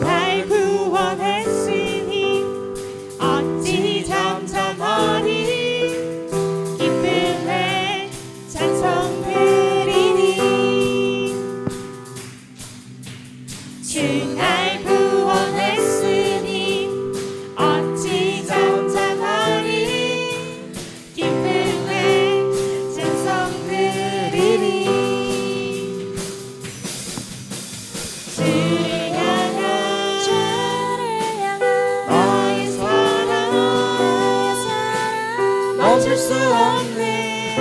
날 구원했으니 어찌 잠잠하리. 기쁨에 찬송 드리니. 주 날 구원했으니 어찌 잠잠하리. 기쁨에 찬송 드리니. 주를 향한 너의 사랑 멈출 수 없네.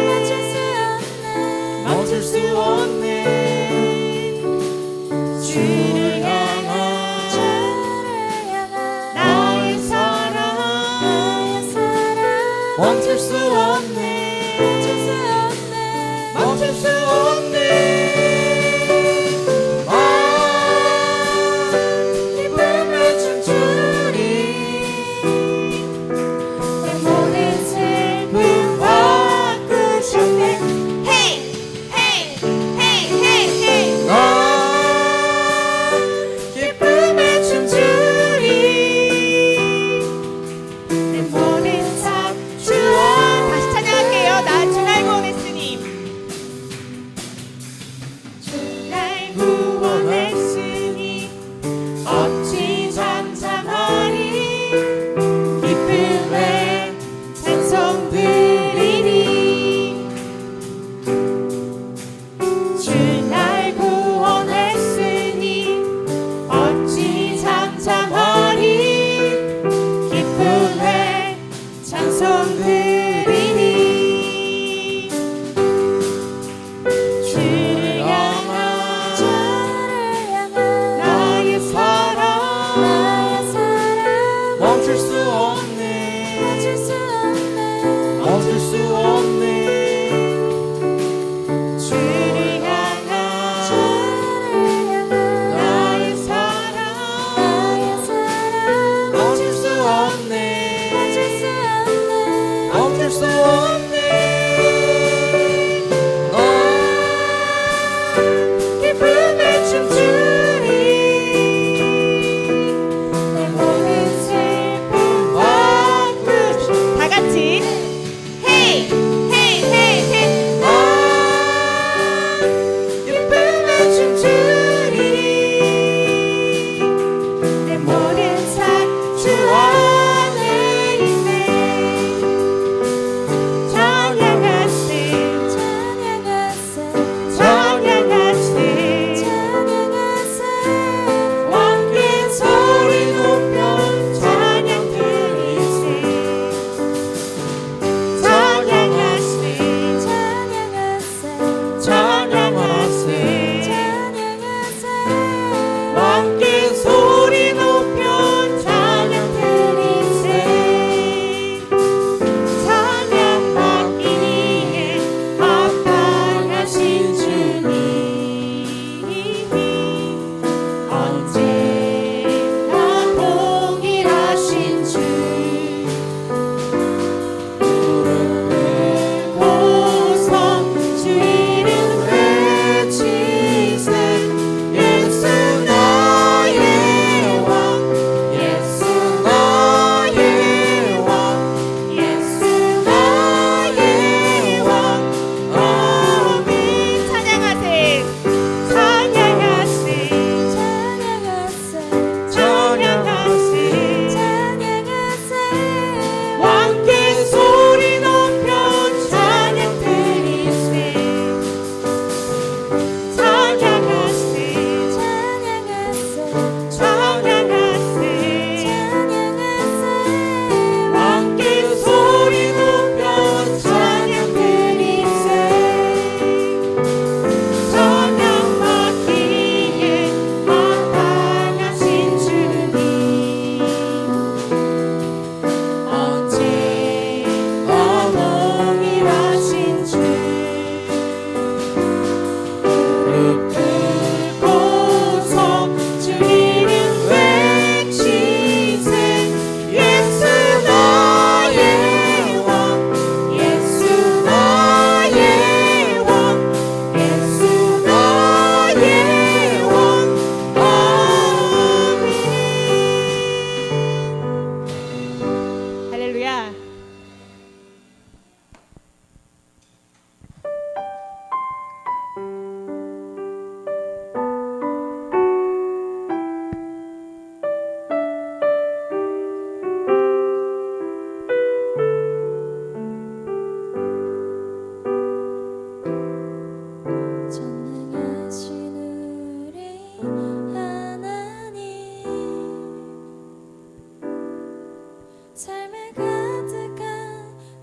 멈출 수 없네. 주를 향한 나의 사랑 멈출 수 없네. 멈출 수 없네. 기쁨에 춤추리. 내 모든 슬픔 바꾸셨네. Hey, hey, hey, hey, hey. 기쁨에 춤추리. 내 모든 삶 주와. 다시 찬양할게요. 나 주 날 구원했으니. 주 날 구원했으니 어찌 잠잠하리. 기쁨에 찬송 드리니. 주 날 구원했으니 어찌 잠잠하리. 기쁨에 찬송 드리니. 주를 향한 나의 사랑 멈출 수 없네. 멈출 수 없네. 주를 향한 나의 사랑 멈출 수 없네. 멈출 수 없네. 기쁨에 춤추리. 내 모든 슬픔 바꾸시. 다 같이. Hey, hey, hey, hey. 기쁨에 춤추리. 내 모든 삶 주 안에 있네. 자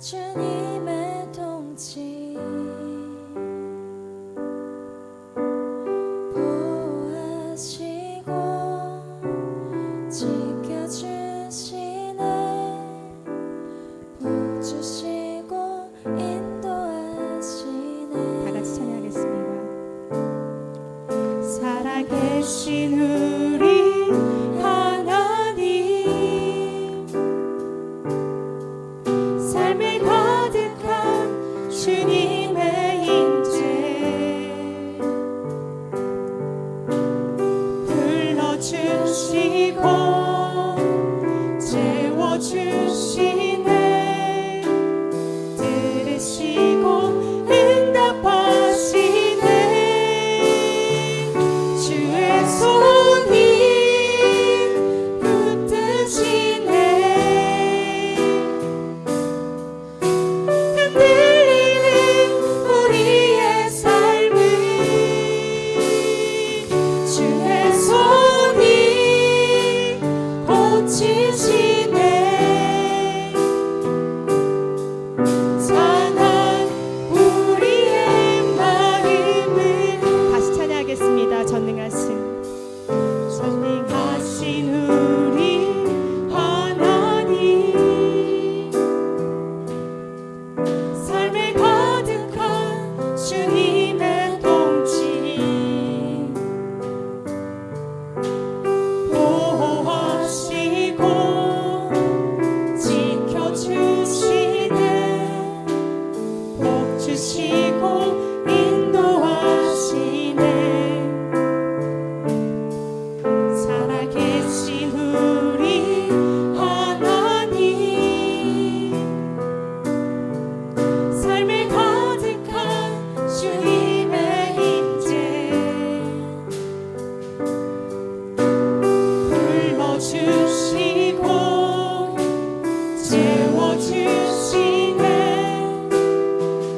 주님의 통치 보호하시고 지켜주시네 복 주시고 인도하시네. 다 같이 찬양하겠습니다. 살아계신 우리 하나님, 삶에 가득한 주님의 인재 불러주시고 채워주시네 들으시고 응답하시네 주의 손이 붙드시네 흔들리는 우리의 삶을 주의 손이 고치시네 상한 우리의 마음을. 다시 찬양하겠습니다. 전능하신 우리 하나님, 삶에 가득한 주님의 통치 보호하시고 지켜주시네 복 주시고 인도하시네 살아계신 우리 하나님, 삶에 가득한 주님의 인재 불러주시고 채워주시네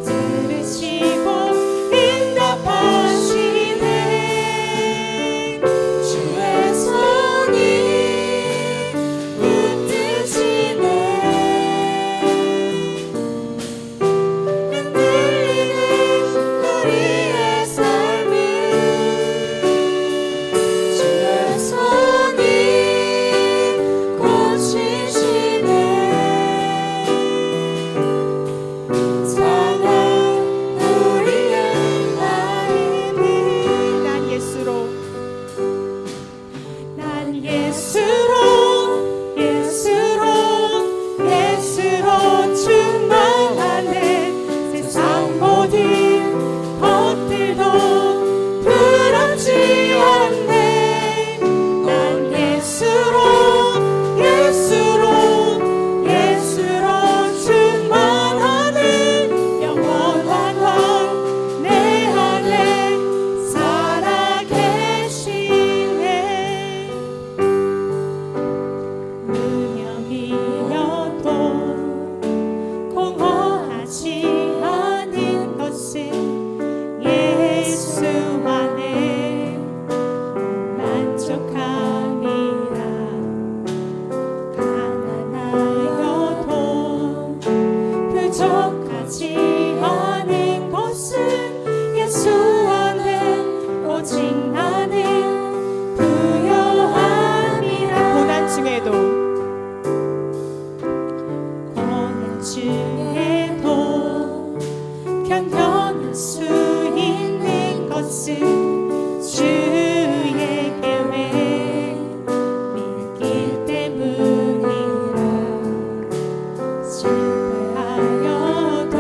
들으시고 응답하시네 주의 손이 붙드시네 흔들리는 우리의 삶을 주의 손이 고치시네 상한 우리의 마음을. 난 예수로 충만하네 세상 모든 것들도 두렵지 않네 난 예수로 충만하네 영원한 왕 내 안에 살아계시네 운명이어도 공허하지 않은 것은 예수 안에 만족함이라 가난하여도 부족하지 않은 것은 예수 안에 오직 나는 부요함이라 고난 중에도 견뎌낼 수 있는 것은 주의 계획 믿기 때문이라 실패하여도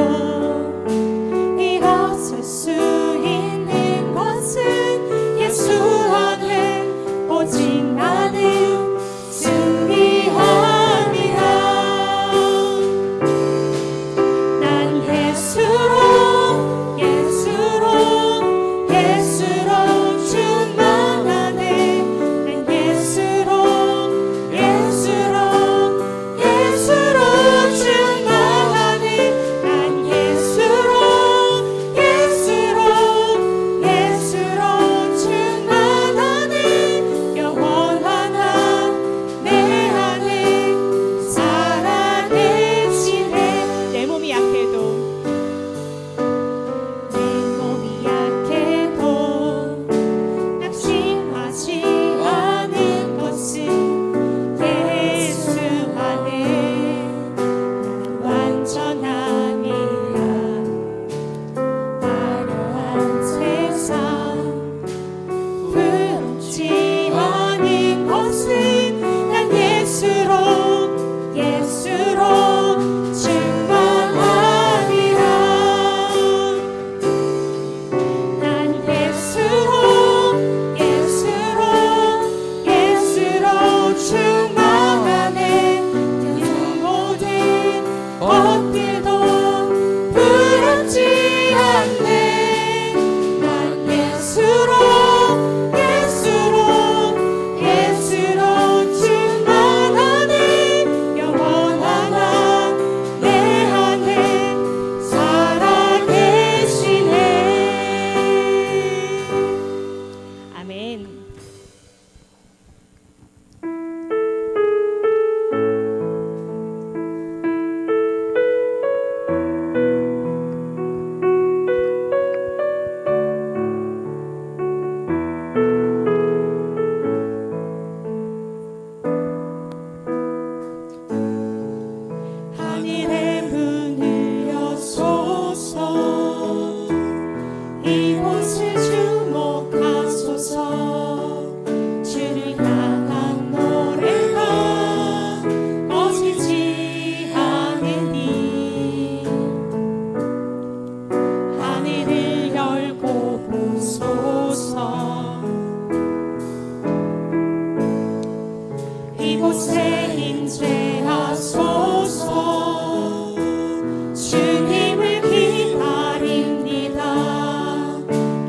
주님을 기다립니다.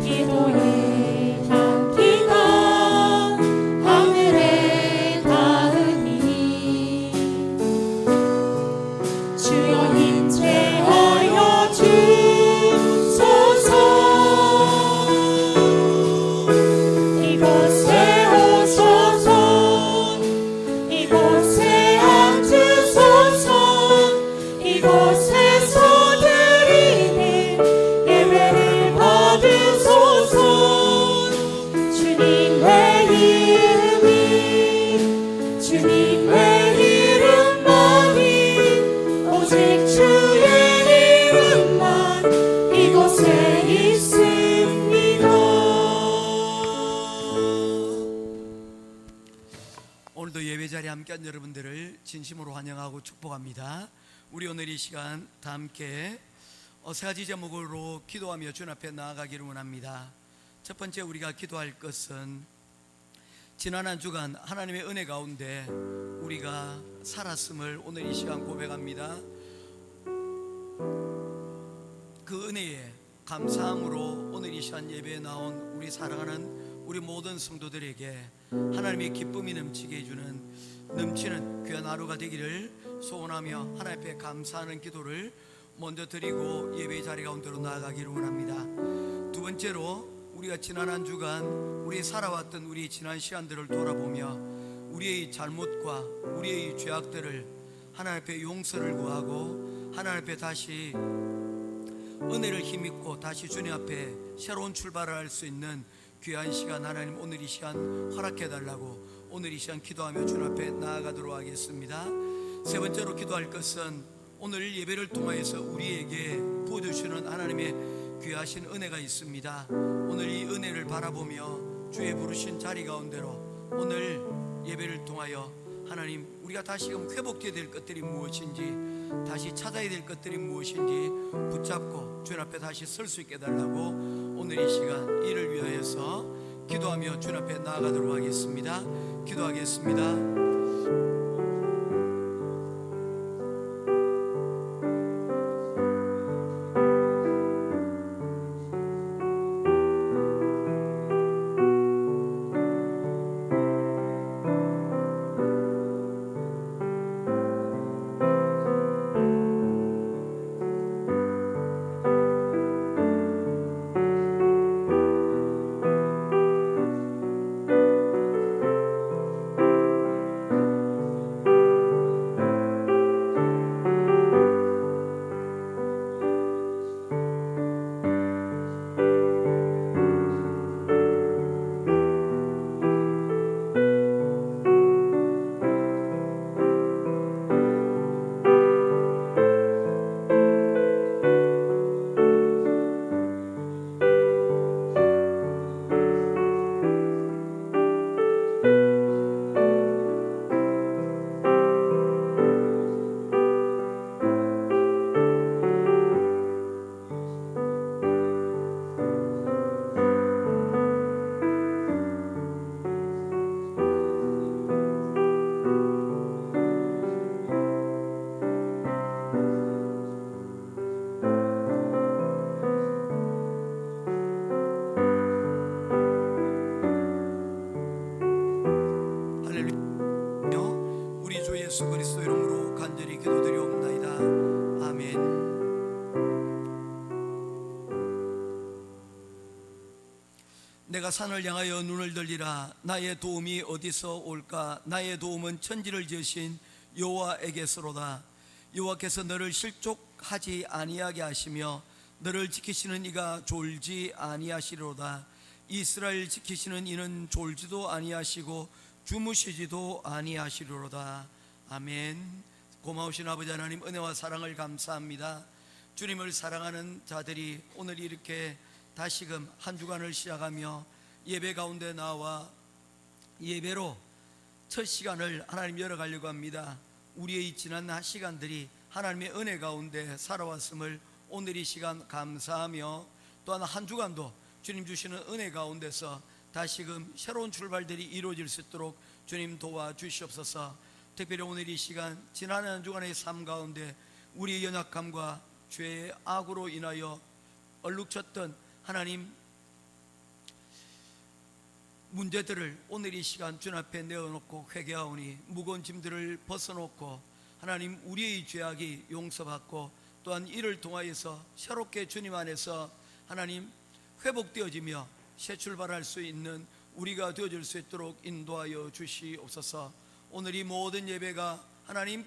기도의 향기가 하늘에 닿으니 주여 임재하여 주소서. 이곳에 오소서. 이곳에 앉으소서. 이곳에서 드리는 예배를 받으소서. 주님의 이름이 주님의 이름만이 오직 주의 이름만 이곳에 있습니다. 오늘도 예배 자리에 함께한 여러분들을 진심으로 환영하고 축복합니다. 우리 오늘 이 시간 다 함께 세 가지 제목으로 기도하며 주님 앞에 나아가기를 원합니다. 첫 번째 우리가 기도할 것은 지난 한 주간 하나님의 은혜 가운데 우리가 살았음을 오늘 이 시간 고백합니다. 그 은혜에 감사함으로 오늘 이 시간 예배에 나온 우리 사랑하는 우리 모든 성도들에게 하나님의 기쁨이 넘치게 해주는 넘치는 귀한 하루가 되기를 소원하며 하나님 앞에 감사하는 기도를 먼저 드리고 예배의 자리 가운데로 나아가기를 원합니다. 두 번째로 우리가 지난 한 주간 우리 살아왔던 우리 지난 시간들을 돌아보며 우리의 잘못과 우리의 죄악들을 하나님 앞에 용서를 구하고 하나님 앞에 다시 은혜를 힘입고 다시 주님 앞에 새로운 출발을 할 수 있는 귀한 시간 하나님 오늘 이 시간 허락해 달라고 오늘 이 시간 기도하며 주님 앞에 나아가도록 하겠습니다. 세 번째로 기도할 것은 오늘 예배를 통하여서 우리에게 부어주시는 하나님의 귀하신 은혜가 있습니다. 오늘 이 은혜를 바라보며 주의 부르신 자리 가운데로 오늘 예배를 통하여 하나님 우리가 다시금 회복되어야 될 것들이 무엇인지 다시 찾아야 될 것들이 무엇인지 붙잡고 주님 앞에 다시 설 수 있게 해달라고 오늘 이 시간 이를 위하여서 기도하며 주님 앞에 나아가도록 하겠습니다. 기도하겠습니다. 예수 그리스도 이름으로 간절히 기도드리옵나이다. 아멘. 내가 산을 향하여 눈을 들리라. 나의 도움이 어디서 올까? 나의 도움은 천지를 지으신 여호와에게서로다. 여호와께서 너를 실족하지 아니하게 하시며 너를 지키시는 이가 졸지 아니하시리로다. 이스라엘 지키시는 이는 졸지도 아니하시고 주무시지도 아니하시리로다. 아멘. 고마우신 아버지 하나님, 은혜와 사랑을 감사합니다. 주님을 사랑하는 자들이 오늘 이렇게 다시금 한 주간을 시작하며 예배 가운데 나와 예배로 첫 시간을 하나님 열어가려고 합니다. 우리의 지난 시간들이 하나님의 은혜 가운데 살아왔음을 오늘 이 시간 감사하며 또한 한 주간도 주님 주시는 은혜 가운데서 다시금 새로운 출발들이 이루어질 수 있도록 주님 도와주시옵소서. 특별히 오늘 이 시간 지난 한 주간의 삶 가운데 우리의 연약함과 죄의 악으로 인하여 얼룩졌던 하나님 문제들을 오늘 이 시간 주님 앞에 내어놓고 회개하오니 무거운 짐들을 벗어놓고 하나님 우리의 죄악이 용서받고 또한 이를 통하여서 새롭게 주님 안에서 하나님 회복되어지며 새 출발할 수 있는 우리가 되어질 수 있도록 인도하여 주시옵소서. 오늘 이 모든 예배가 하나님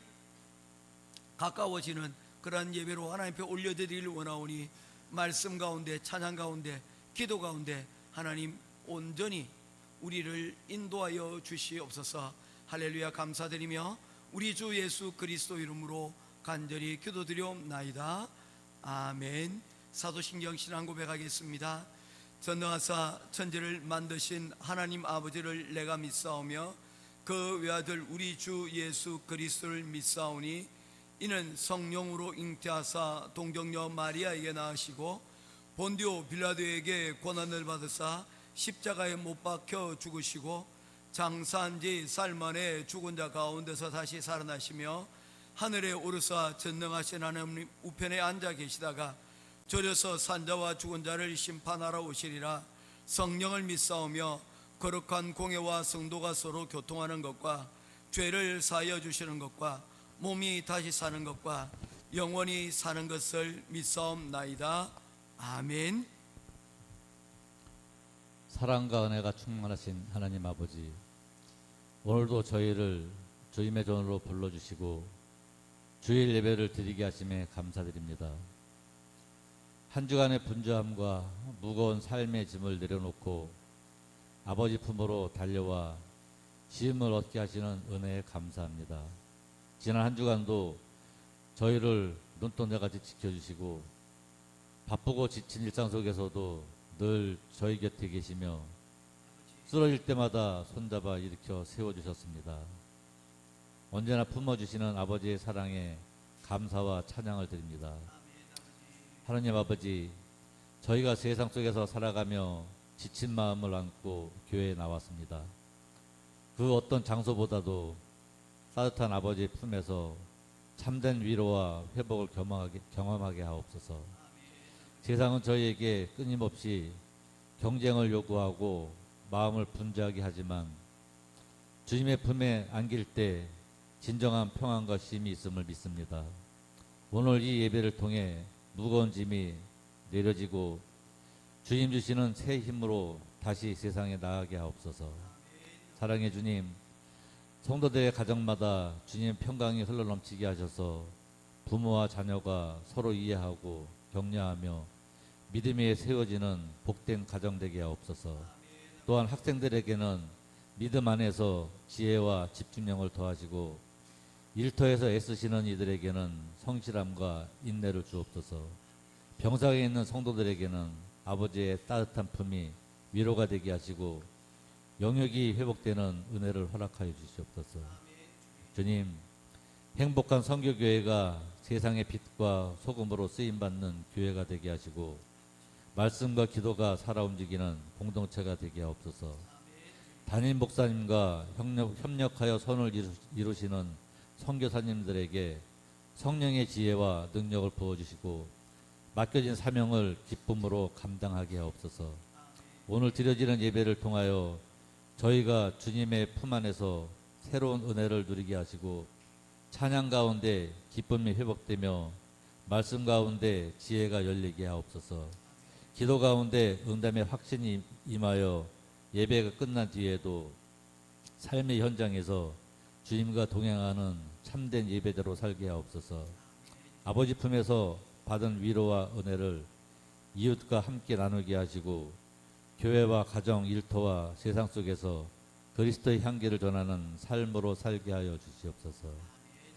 가까워지는 그러한 예배로 하나님 앞에 올려드리길 원하오니 말씀 가운데 찬양 가운데 기도 가운데 하나님 온전히 우리를 인도하여 주시옵소서. 할렐루야. 감사드리며 우리 주 예수 그리스도 이름으로 간절히 기도드리옵나이다. 아멘. 사도신경 신앙 고백하겠습니다. 전능하사 천지를 만드신 하나님 아버지를 내가 믿사오며 그 외아들 우리 주 예수 그리스도를 믿사오니 이는 성령으로 잉태하사 동정녀 마리아에게 낳으시고 본디오 빌라도에게 고난을 받으사 십자가에 못 박혀 죽으시고 장사한 지 살 만에 죽은 자 가운데서 다시 살아나시며 하늘에 오르사 전능하신 하나님 우편에 앉아 계시다가 졸여서 산자와 죽은 자를 심판하러 오시리라. 성령을 믿사오며 거룩한 공회와 성도가 서로 교통하는 것과 죄를 사하여 주시는 것과 몸이 다시 사는 것과 영원히 사는 것을 믿사옵나이다. 아멘. 사랑과 은혜가 충만하신 하나님 아버지, 오늘도 저희를 주님의 전으로 불러주시고 주일 예배를 드리게 하심에 감사드립니다. 한 주간의 분주함과 무거운 삶의 짐을 내려놓고 아버지 품으로 달려와 지음을 얻게 하시는 은혜에 감사합니다. 지난 한 주간도 저희를 눈동자같이 지켜주시고 바쁘고 지친 일상 속에서도 늘 저희 곁에 계시며 쓰러질 때마다 손잡아 일으켜 세워주셨습니다. 언제나 품어주시는 아버지의 사랑에 감사와 찬양을 드립니다. 하나님 아버지, 저희가 세상 속에서 살아가며 지친 마음을 안고 교회에 나왔습니다. 그 어떤 장소보다도 따뜻한 아버지의 품에서 참된 위로와 회복을 경험하게 하옵소서. 세상은 저희에게 끊임없이 경쟁을 요구하고 마음을 분주하게 하지만 주님의 품에 안길 때 진정한 평안과 쉼이 있음을 믿습니다. 오늘 이 예배를 통해 무거운 짐이 내려지고 주님 주시는 새 힘으로 다시 세상에 나아가게 하옵소서. 사랑의 주님, 성도들의 가정마다 주님의 평강이 흘러넘치게 하셔서 부모와 자녀가 서로 이해하고 격려하며 믿음에 세워지는 복된 가정 되게 하옵소서. 또한 학생들에게는 믿음 안에서 지혜와 집중력을 더하시고 일터에서 애쓰시는 이들에게는 성실함과 인내를 주옵소서. 병상에 있는 성도들에게는 아버지의 따뜻한 품이 위로가 되게 하시고 영역이 회복되는 은혜를 허락하여 주시옵소서. 주님, 행복한 선교교회가 세상의 빛과 소금으로 쓰임받는 교회가 되게 하시고 말씀과 기도가 살아 움직이는 공동체가 되게 하옵소서. 담임 목사님과 협력하여 선을 이루시는 선교사님들에게 성령의 지혜와 능력을 부어주시고 맡겨진 사명을 기쁨으로 감당하게 하옵소서. 오늘 드려지는 예배를 통하여 저희가 주님의 품 안에서 새로운 은혜를 누리게 하시고 찬양 가운데 기쁨이 회복되며 말씀 가운데 지혜가 열리게 하옵소서. 기도 가운데 응답의 확신이 임하여 예배가 끝난 뒤에도 삶의 현장에서 주님과 동행하는 참된 예배대로 살게 하옵소서. 아버지 품에서 받은 위로와 은혜를 이웃과 함께 나누게 하시고 교회와 가정, 일터와 세상 속에서 그리스도의 향기를 전하는 삶으로 살게 하여 주시옵소서.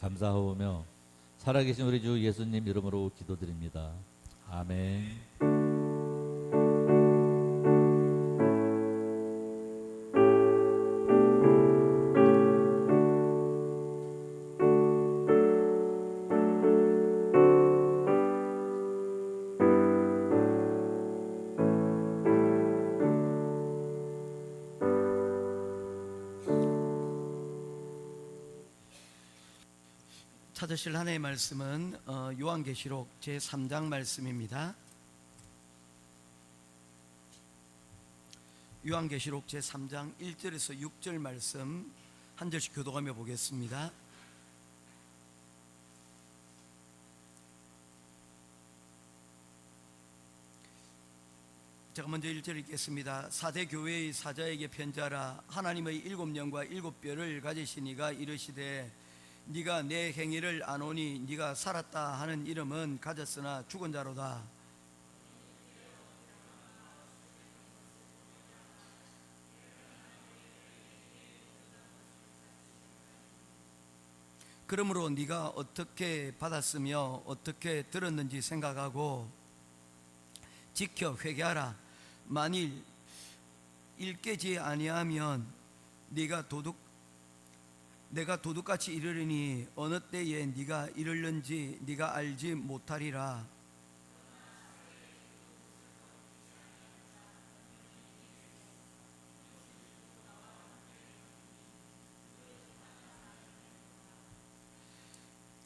감사하오며 살아계신 우리 주 예수님 이름으로 기도드립니다. 아멘. 찾으실 하나님의 말씀은 요한계시록 제3장 말씀입니다. 요한계시록 제3장 1절에서 6절 말씀 한 절씩 교독하며 보겠습니다. 제가 먼저 1절 읽겠습니다. 사대 교회의 사자에게 편지하라. 하나님의 7영과 7뼈를 가지신 이가 이르시되 네가 내 행위를 아노니 네가 살았다 하는 이름은 가졌으나 죽은 자로다. 그러므로 네가 어떻게 받았으며 어떻게 들었는지 생각하고 지켜 회개하라. 만일 일깨지 아니하면 내가 도둑같이 이르리니 어느 때에 네가 이르는지 네가 알지 못하리라.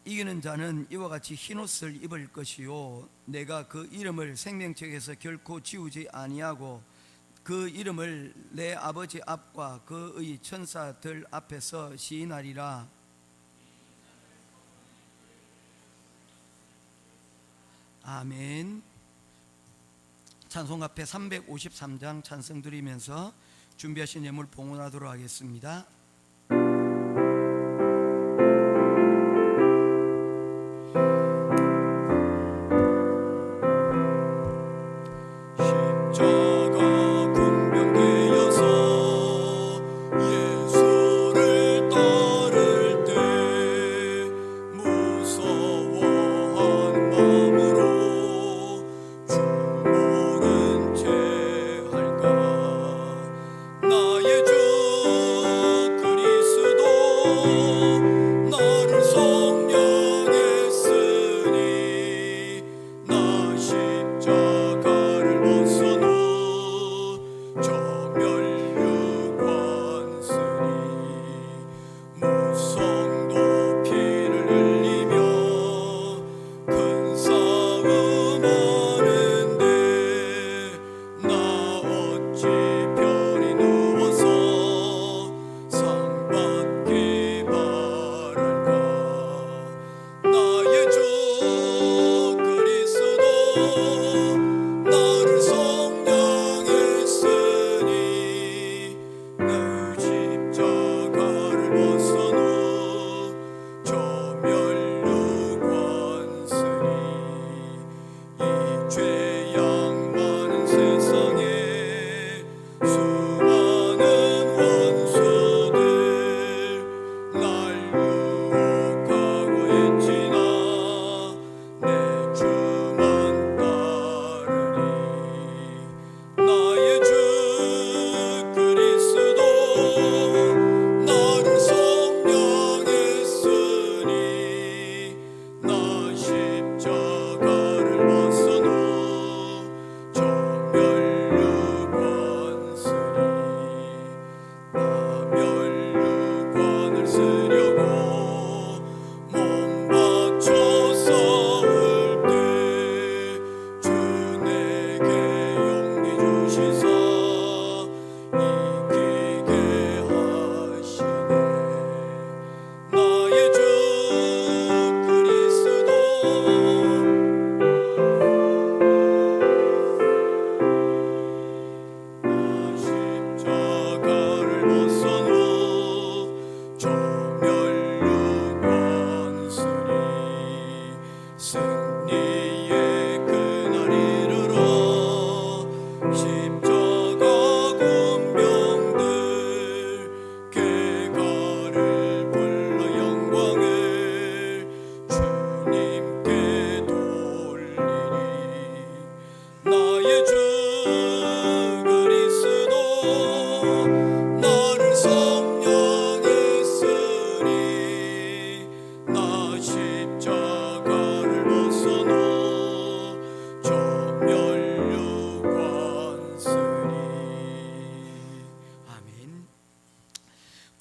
이기는 자는 이와 같이 흰옷을 입을 것이요 내가 그 이름을 생명책에서 결코 지우지 아니하고 그 이름을 내 아버지 앞과 그의 천사들 앞에서 시인하리라. 아멘. 찬송 앞에 353장 찬송 드리면서 준비하신 예물 봉헌하도록 하겠습니다.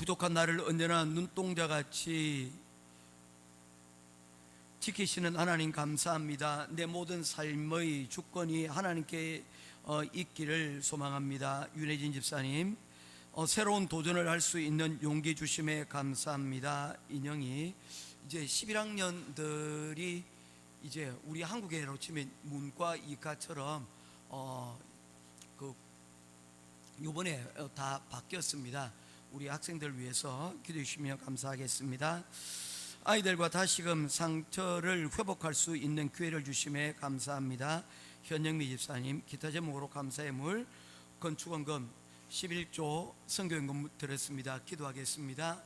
부족한 나를 언제나 눈동자같이 지키시는 하나님 감사합니다. 내 모든 삶의 주권이 하나님께 있기를 소망합니다. 윤혜진 집사님, 새로운 도전을 할 수 있는 용기 주심에 감사합니다. 인영이 이제 11학년들이 이제 우리 한국에로 치면 문과 이과처럼 그 요번에 다 바뀌었습니다. 우리 학생들 위해서 기도해 주시면 감사하겠습니다. 아이들과 다시금 상처를 회복할 수 있는 기회를 주심에 감사합니다. 현영미 집사님, 기타 제목으로 감사의 물 건축원금 11조 선교연금 드렸습니다. 기도하겠습니다.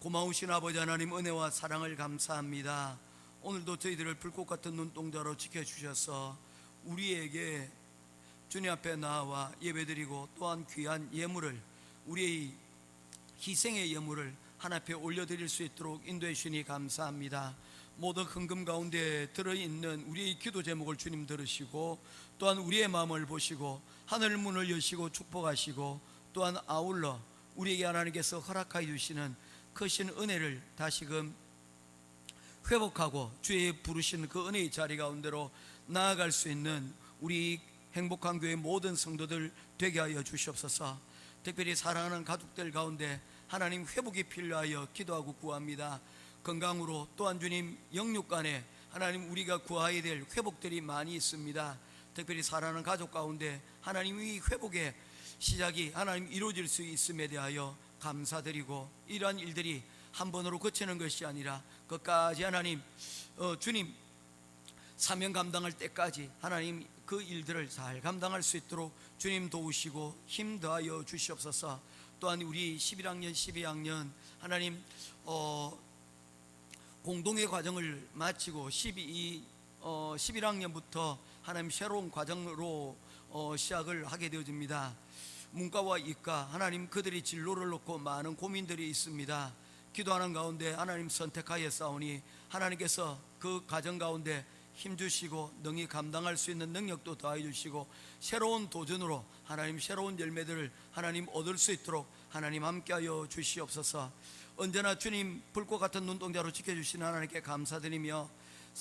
고마우신 아버지 하나님, 은혜와 사랑을 감사합니다. 오늘도 저희들을 불꽃 같은 눈동자로 지켜주셔서 우리에게 주님 앞에 나와 예배드리고 또한 귀한 예물을, 우리의 희생의 예물을 하나님 앞에 올려드릴 수 있도록 인도해 주시니 감사합니다. 모든 헌금 가운데 들어있는 우리의 기도 제목을 주님 들으시고 또한 우리의 마음을 보시고 하늘 문을 여시고 축복하시고 또한 아울러 우리에게 하나님께서 허락하여 주시는 크신 은혜를 다시금 회복하고 주의 부르신 그 은혜의 자리 가운데로 나아갈 수 있는 우리 행복한 교회 모든 성도들 되게 하여 주시옵소서. 특별히 사랑하는 가족들 가운데 하나님 회복이 필요하여 기도하고 구합니다. 건강으로 또한 주님 영육간에 하나님 우리가 구해야 될 회복들이 많이 있습니다. 특별히 사랑하는 가족 가운데 하나님의 회복의 시작이 하나님 이루어질 수 있음에 대하여 감사드리고, 이러한 일들이 한 번으로 그치는 것이 아니라 끝까지 하나님 주님 사명 감당할 때까지 하나님 그 일들을 잘 감당할 수 있도록 주님 도우시고 힘 더하여 주시옵소서. 또한 우리 11학년 12학년 하나님 공동의 과정을 마치고 11학년부터 하나님 새로운 과정으로 시작을 하게 되어집니다. 문과와 이과 하나님 그들이 진로를 놓고 많은 고민들이 있습니다. 기도하는 가운데 하나님 선택하여 싸우니 하나님께서 그 과정 가운데 힘주시고 능히 감당할 수 있는 능력도 더하여 주시고 새로운 도전으로 하나님 새로운 열매들을 하나님 얻을 수 있도록 하나님 함께하여 주시옵소서. 언제나 주님 불꽃 같은 눈동자로 지켜주시는 하나님께 감사드리며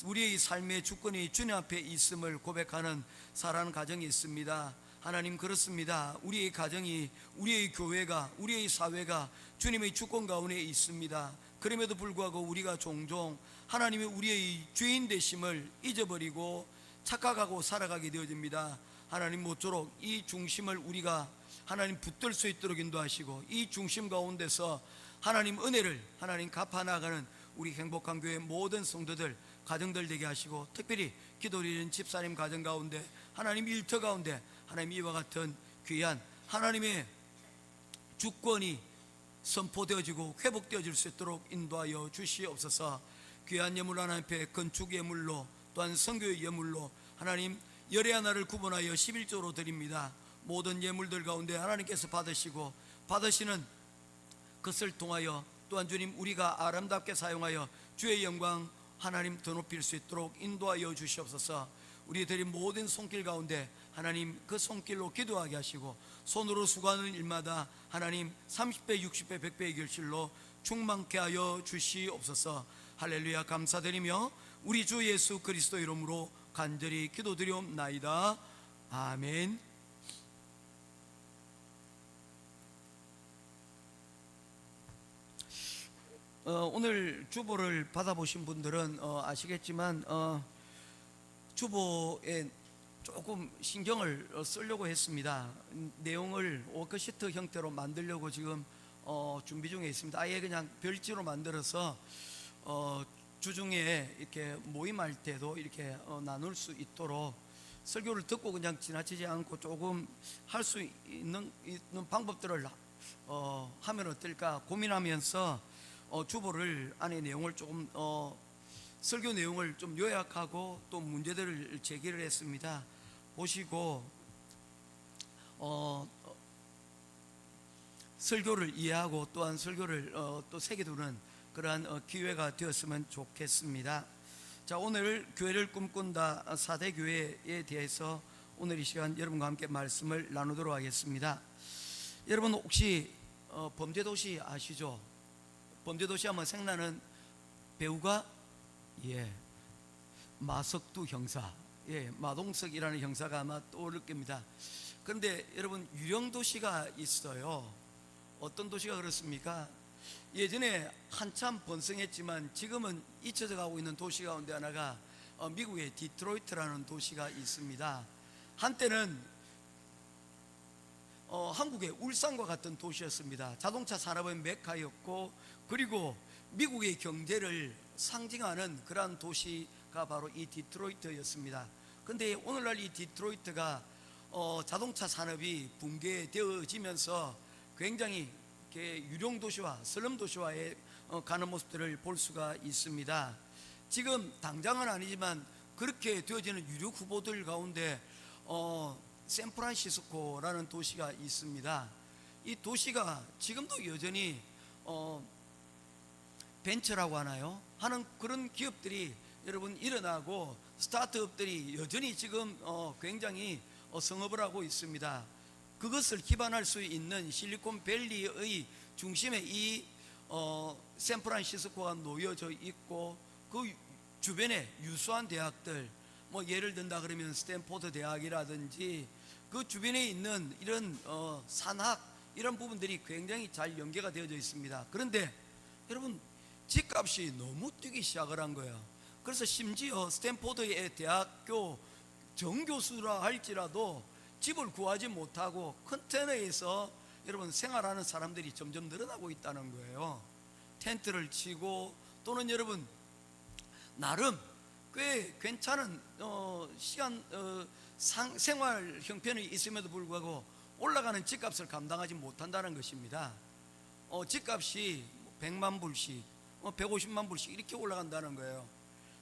우리의 삶의 주권이 주님 앞에 있음을 고백하는 살아가는 가정이 있습니다. 하나님 그렇습니다. 우리의 가정이, 우리의 교회가, 우리의 사회가 주님의 주권 가운데 있습니다. 그럼에도 불구하고 우리가 종종 하나님이 우리의 주인 되심을 잊어버리고 착각하고 살아가게 되어집니다. 하나님 모쪼록 이 중심을 우리가 하나님 붙들 수 있도록 인도하시고 이 중심 가운데서 하나님 은혜를 하나님 갚아나가는 우리 행복한 교회 모든 성도들 가정들 되게 하시고, 특별히 기도드리는 집사님 가정 가운데 하나님 일터 가운데 하나님 이와 같은 귀한 하나님의 주권이 선포되어지고 회복되어질 수 있도록 인도하여 주시옵소서. 귀한 예물 하나님 앞에 건축 예물로 또한 선교의 예물로 하나님 열의 하나를 구분하여 11조로 드립니다. 모든 예물들 가운데 하나님께서 받으시고 받으시는 것을 통하여 또한 주님 우리가 아름답게 사용하여 주의 영광 하나님 더 높일 수 있도록 인도하여 주시옵소서. 우리 드린 모든 손길 가운데 하나님 그 손길로 기도하게 하시고 손으로 수고하는 일마다 하나님 30배 60배 100배의 결실로 충만케 하여 주시옵소서. 할렐루야. 감사드리며 우리 주 예수 그리스도 이름으로 간절히 기도드리옵나이다. 아멘. 오늘 주보를 받아보신 분들은 아시겠지만 주보에 조금 신경을 쓰려고 했습니다. 내용을 워크시트 형태로 만들려고 지금 준비 중에 있습니다. 아예 그냥 별지로 만들어서 주중에 이렇게 모임할 때도 이렇게 나눌 수 있도록 설교를 듣고 그냥 지나치지 않고 조금 할 수 있는 방법들을 하면 어떨까 고민하면서 주보를 안에 내용을 조금 설교 내용을 좀 요약하고 또 문제들을 제기를 했습니다. 보시고 설교를 이해하고 또한 설교를 또 새겨두는 그러한 기회가 되었으면 좋겠습니다. 자, 오늘 교회를 꿈꾼다 4대 교회에 대해서 오늘 이 시간 여러분과 함께 말씀을 나누도록 하겠습니다. 여러분 혹시 범죄도시 아시죠? 범죄도시 하면 생각나는 배우가 마석두 형사, 마동석이라는 형사가 아마 떠오를 겁니다. 그런데 여러분, 유령 도시가 있어요. 어떤 도시가 그렇습니까? 예전에 한참 번성했지만 지금은 잊혀져 가고 있는 도시 가운데 하나가 미국의 디트로이트라는 도시가 있습니다. 한때는 한국의 울산과 같은 도시였습니다. 자동차 산업의 메카였고, 그리고 미국의 경제를 상징하는 그러한 도시가 바로 이 디트로이트였습니다. 그런데 오늘날 이 디트로이트가 자동차 산업이 붕괴되어지면서 굉장히 유령 도시화, 슬럼 도시화에 가는 모습들을 볼 수가 있습니다. 지금 당장은 아니지만 그렇게 되어지는 유력 후보들 가운데 샌프란시스코라는 도시가 있습니다. 이 도시가 지금도 여전히 벤처라고 하는 그런 기업들이 여러분 일어나고, 스타트업들이 여전히 지금 굉장히 성업을 하고 있습니다. 그것을 기반할 수 있는 실리콘밸리의 중심에 이 샌프란시스코가 놓여져 있고, 그 주변에 유수한 대학들, 뭐 예를 든다 그러면 스탠포드 대학이라든지 그 주변에 있는 이런 산학, 이런 부분들이 굉장히 잘 연계가 되어져 있습니다. 그런데 여러분, 집값이 너무 뛰기 시작을 한 거예요. 그래서 심지어 스탠포드의 대학교 정교수라 할지라도 집을 구하지 못하고 컨테너에서 여러분 생활하는 사람들이 점점 늘어나고 있다는 거예요. 텐트를 치고, 또는 여러분 나름 꽤 괜찮은 생활 형편이 있음에도 불구하고 올라가는 집값을 감당하지 못한다는 것입니다. 집값이 100만 불씩, 150만 불씩 이렇게 올라간다는 거예요.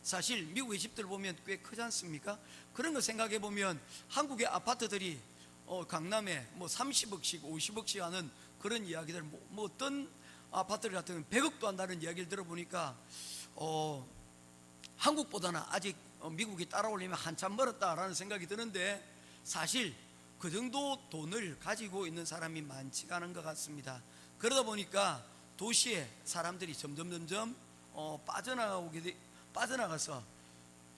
사실 미국의 집들 보면 꽤 크지 않습니까? 그런 거 생각해 보면 한국의 아파트들이 강남에 30억씩 50억씩 하는 그런 이야기들, 뭐 어떤 아파트들 같은 경우는 100억도 한다는 이야기를 들어보니까 한국보다는 아직 미국이 따라오려면 한참 멀었다라는 생각이 드는데, 사실 그 정도 돈을 가지고 있는 사람이 많지가 않은 것 같습니다. 그러다 보니까 도시에 사람들이 점점 빠져나가서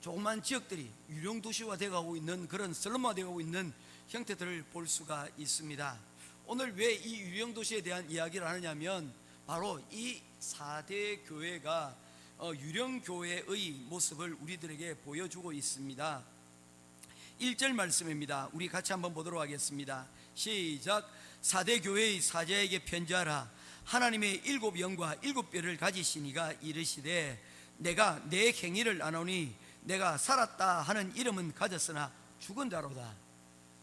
조그만 지역들이 유령 도시화 되어가고 있는, 그런 슬럼화 되어가고 있는 형태들을 볼 수가 있습니다. 오늘 왜 이 유령 도시에 대한 이야기를 하느냐면, 바로 이 4대 교회가 유령 교회의 모습을 우리들에게 보여주고 있습니다. 1절 말씀입니다. 우리 같이 한번 보도록 하겠습니다. 시작. 4대 교회의 사제에게 편지하라. 하나님의 7영과 7뼈를 가지시니가 이르시되, 내가 내 행위를 아노니 내가 살았다 하는 이름은 가졌으나 죽은 자로다.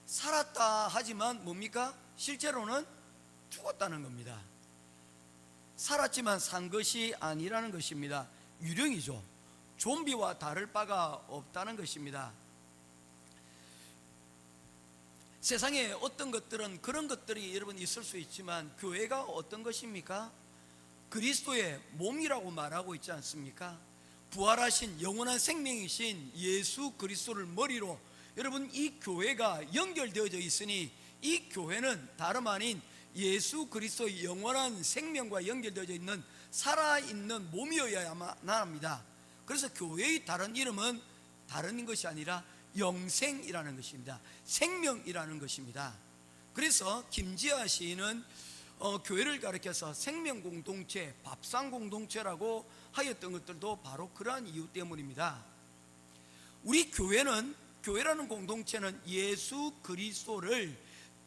살았다 하지만 뭡니까? 실제로는 죽었다는 겁니다. 살았지만 산 것이 아니라는 것입니다. 유령이죠. 좀비와 다를 바가 없다는 것입니다. 세상에 어떤 것들은 그런 것들이 여러분 있을 수 있지만, 교회가 어떤 것입니까? 그리스도의 몸이라고 말하고 있지 않습니까? 부활하신 영원한 생명이신 예수 그리스도를 머리로 여러분 이 교회가 연결되어져 있으니, 이 교회는 다름 아닌 예수 그리스도의 영원한 생명과 연결되어져 있는 살아있는 몸이어야만 합니다. 그래서 교회의 다른 이름은 다른 것이 아니라 영생이라는 것입니다. 생명이라는 것입니다. 그래서 김지아 시인은 교회를 가리켜서 생명공동체, 밥상공동체라고 하였던 것들도 바로 그러한 이유 때문입니다. 우리 교회라는 공동체는 예수 그리스도를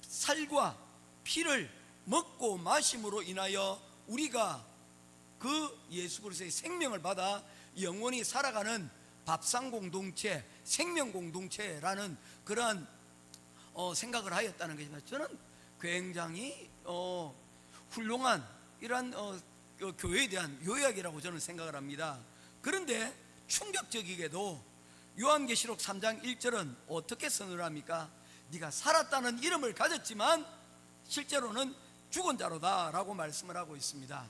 살과 피를 먹고 마심으로 인하여 우리가 그 예수 그리스도의 생명을 받아 영원히 살아가는 밥상공동체, 생명공동체라는 그러한 생각을 하였다는 것입니다. 저는 굉장히 훌륭한 이러한 교회에 대한 요약이라고 저는 생각을 합니다. 그런데 충격적이게도 요한계시록 3장 1절은 어떻게 선언을 합니까? 네가 살았다는 이름을 가졌지만 실제로는 죽은 자로다 라고 말씀을 하고 있습니다.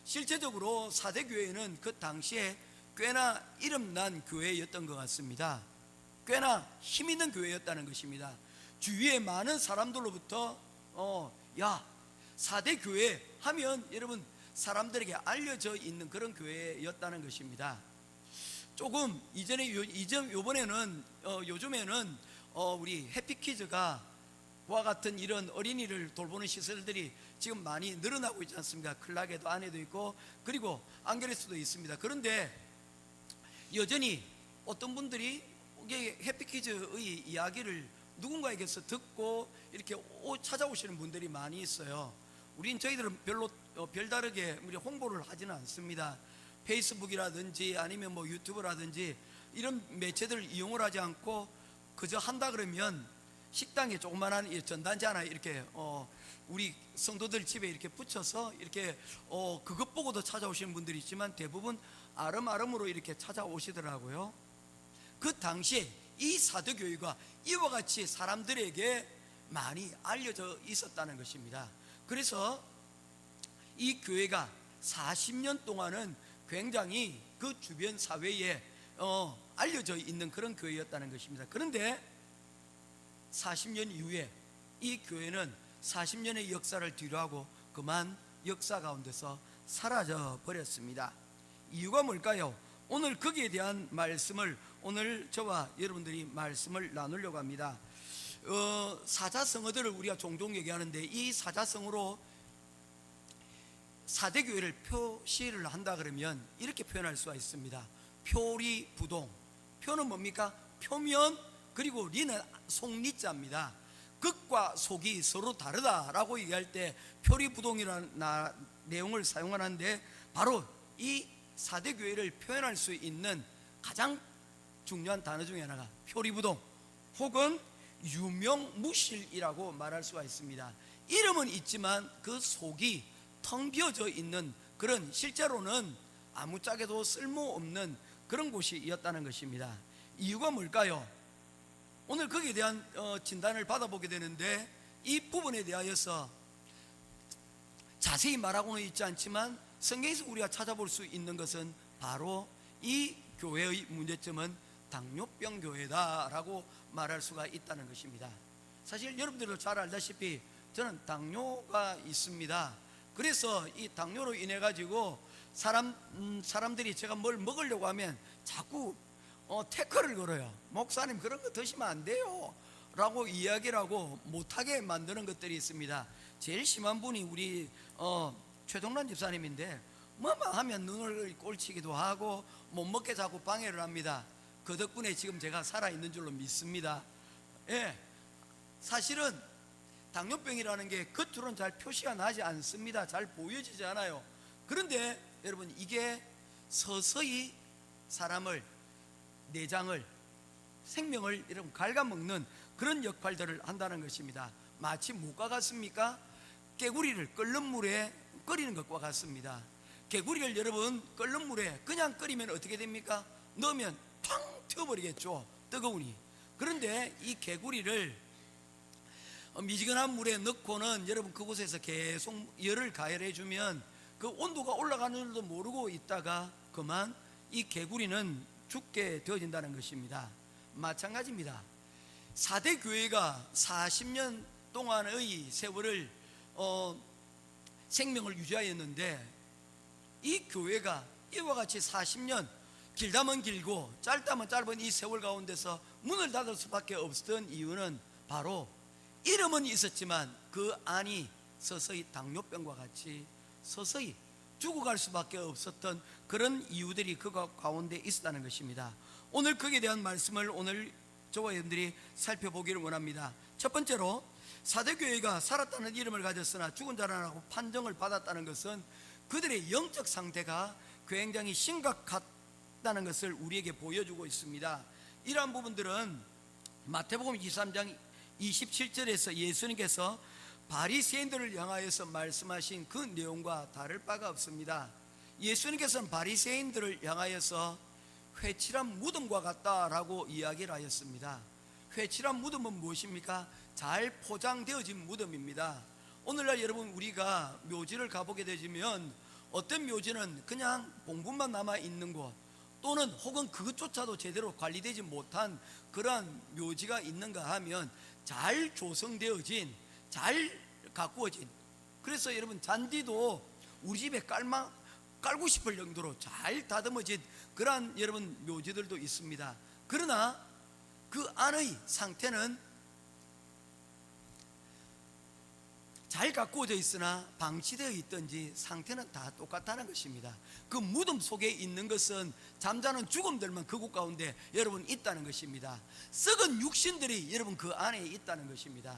실제적으로 사대교회는 그 당시에 꽤나 이름난 교회였던 것 같습니다. 꽤나 힘있는 교회였다는 것입니다. 주위에 많은 사람들로부터 야, 4대 교회 하면 여러분 사람들에게 알려져 있는 그런 교회였다는 것입니다. 조금 요번에는 요즘에는 우리 해피키즈가 와 같은 이런 어린이를 돌보는 시설들이 지금 많이 늘어나고 있지 않습니까? 클락에도 안에도 있고 그리고 안게레스도 있습니다. 그런데 여전히 어떤 분들이 이게 해피키즈의 이야기를 누군가에게서 듣고 이렇게 찾아오시는 분들이 많이 있어요. 저희들은 별로 별다르게 우리 홍보를 하지는 않습니다. 페이스북이라든지 아니면 뭐 유튜브라든지 이런 매체들을 이용을 하지 않고 그저 한다 그러면 식당에 조그만한 전단지 하나 이렇게 우리 성도들 집에 이렇게 붙여서 이렇게 그것 보고도 찾아오시는 분들이 있지만 대부분 아름아름으로 이렇게 찾아오시더라고요. 그 당시에 이 사도교회가 이와 같이 사람들에게 많이 알려져 있었다는 것입니다. 그래서 이 교회가 40년 동안은 굉장히 그 주변 사회에 알려져 있는 그런 교회였다는 것입니다. 그런데 40년 이후에 이 교회는 40년의 역사를 뒤로하고 그만 역사 가운데서 사라져 버렸습니다. 이유가 뭘까요? 오늘 거기에 대한 말씀을 오늘 저와 여러분들이 말씀을 나누려고 합니다. 사자성어들을 우리가 종종 얘기하는데 이 사자성어로 사대교회를 표시를 한다 그러면 이렇게 표현할 수가 있습니다. 표리부동. 표는 뭡니까? 표면, 그리고 리는 속리자입니다. 극과 속이 서로 다르다라고 얘기할 때 표리부동이라는 내용을 사용하는데 바로 이 사대교회를 표현할 수 있는 가장 중요한 단어 중에 하나가 표리부동 혹은 유명무실이라고 말할 수가 있습니다. 이름은 있지만 그 속이 텅 비어져 있는 그런, 실제로는 아무짝에도 쓸모없는 그런 곳이었다는 것입니다. 이유가 뭘까요? 오늘 거기에 대한 진단을 받아보게 되는데 이 부분에 대하여서 자세히 말하고는 있지 않지만 성경에서 우리가 찾아볼 수 있는 것은 바로 이 교회의 문제점은 당뇨병 교회다라고 말할 수가 있다는 것입니다. 사실 여러분들도 잘 알다시피 저는 당뇨가 있습니다. 그래서 이 당뇨로 인해 가지고 사람들이 제가 뭘 먹으려고 하면 자꾸 태클을 걸어요. 목사님 그런 거 드시면 안 돼요 라고 이야기를 하고 못하게 만드는 것들이 있습니다. 제일 심한 분이 우리 최동란 집사님인데 뭐만 하면 눈을 꼴치기도 하고 못 먹게 자꾸 방해를 합니다. 그 덕분에 지금 제가 살아있는 줄로 믿습니다. 예, 사실은 당뇨병이라는 게 겉으로는 잘 표시가 나지 않습니다. 잘 보여지지 않아요. 그런데 여러분, 이게 서서히 사람을, 내장을, 생명을 여러분 갉아먹는 그런 역할들을 한다는 것입니다. 마치 무엇과 같습니까? 개구리를 끓는 물에 끓이는 것과 같습니다. 개구리를 여러분 끓는 물에 그냥 끓이면 어떻게 됩니까? 넣으면 팡 튀어버리겠죠, 뜨거우니. 그런데 이 개구리를 미지근한 물에 넣고는 여러분 그곳에서 계속 열을 가열해 주면 그 온도가 올라가는 줄도 모르고 있다가 그만 이 개구리는 죽게 되어진다는 것입니다. 마찬가지입니다. 4대 교회가 40년 동안의 세월을 생명을 유지하였는데 이 교회가 이와 같이 40년, 길다면 길고 짧다면 짧은 이 세월 가운데서 문을 닫을 수밖에 없었던 이유는 바로 이름은 있었지만 그 안이 서서히 당뇨병과 같이 서서히 죽어갈 수밖에 없었던 그런 이유들이 그 가운데 있었다는 것입니다. 오늘 거기에 대한 말씀을 오늘 저와 여러분들이 살펴보기를 원합니다. 첫 번째로 사대교회가 살았다는 이름을 가졌으나 죽은 자라고 판정을 받았다는 것은 그들의 영적 상태가 굉장히 심각했다는 것을 우리에게 보여주고 있습니다. 이러한 부분들은 마태복음 23장 27절에서 예수님께서 바리새인들을 향하여서 말씀하신 그 내용과 다를 바가 없습니다. 예수님께서는 바리새인들을 향하여서 회칠한 무덤과 같다라고 이야기를 하였습니다. 회칠한 무덤은 무엇입니까? 잘 포장되어진 무덤입니다. 오늘날 여러분, 우리가 묘지를 가보게 되면 어떤 묘지는 그냥 봉분만 남아 있는 곳, 또는 혹은 그것조차도 제대로 관리되지 못한 그러한 묘지가 있는가 하면 잘 조성되어진, 잘 가꾸어진, 그래서 여러분 잔디도 우리 집에 깔고 싶을 정도로 잘 다듬어진 그러한 여러분 묘지들도 있습니다. 그러나 그 안의 상태는 잘 가꾸어져 있으나 방치되어 있든지 상태는 다 똑같다는 것입니다. 그 무덤 속에 있는 것은 잠자는 죽음들만 그곳 가운데 여러분 있다는 것입니다. 썩은 육신들이 여러분 그 안에 있다는 것입니다.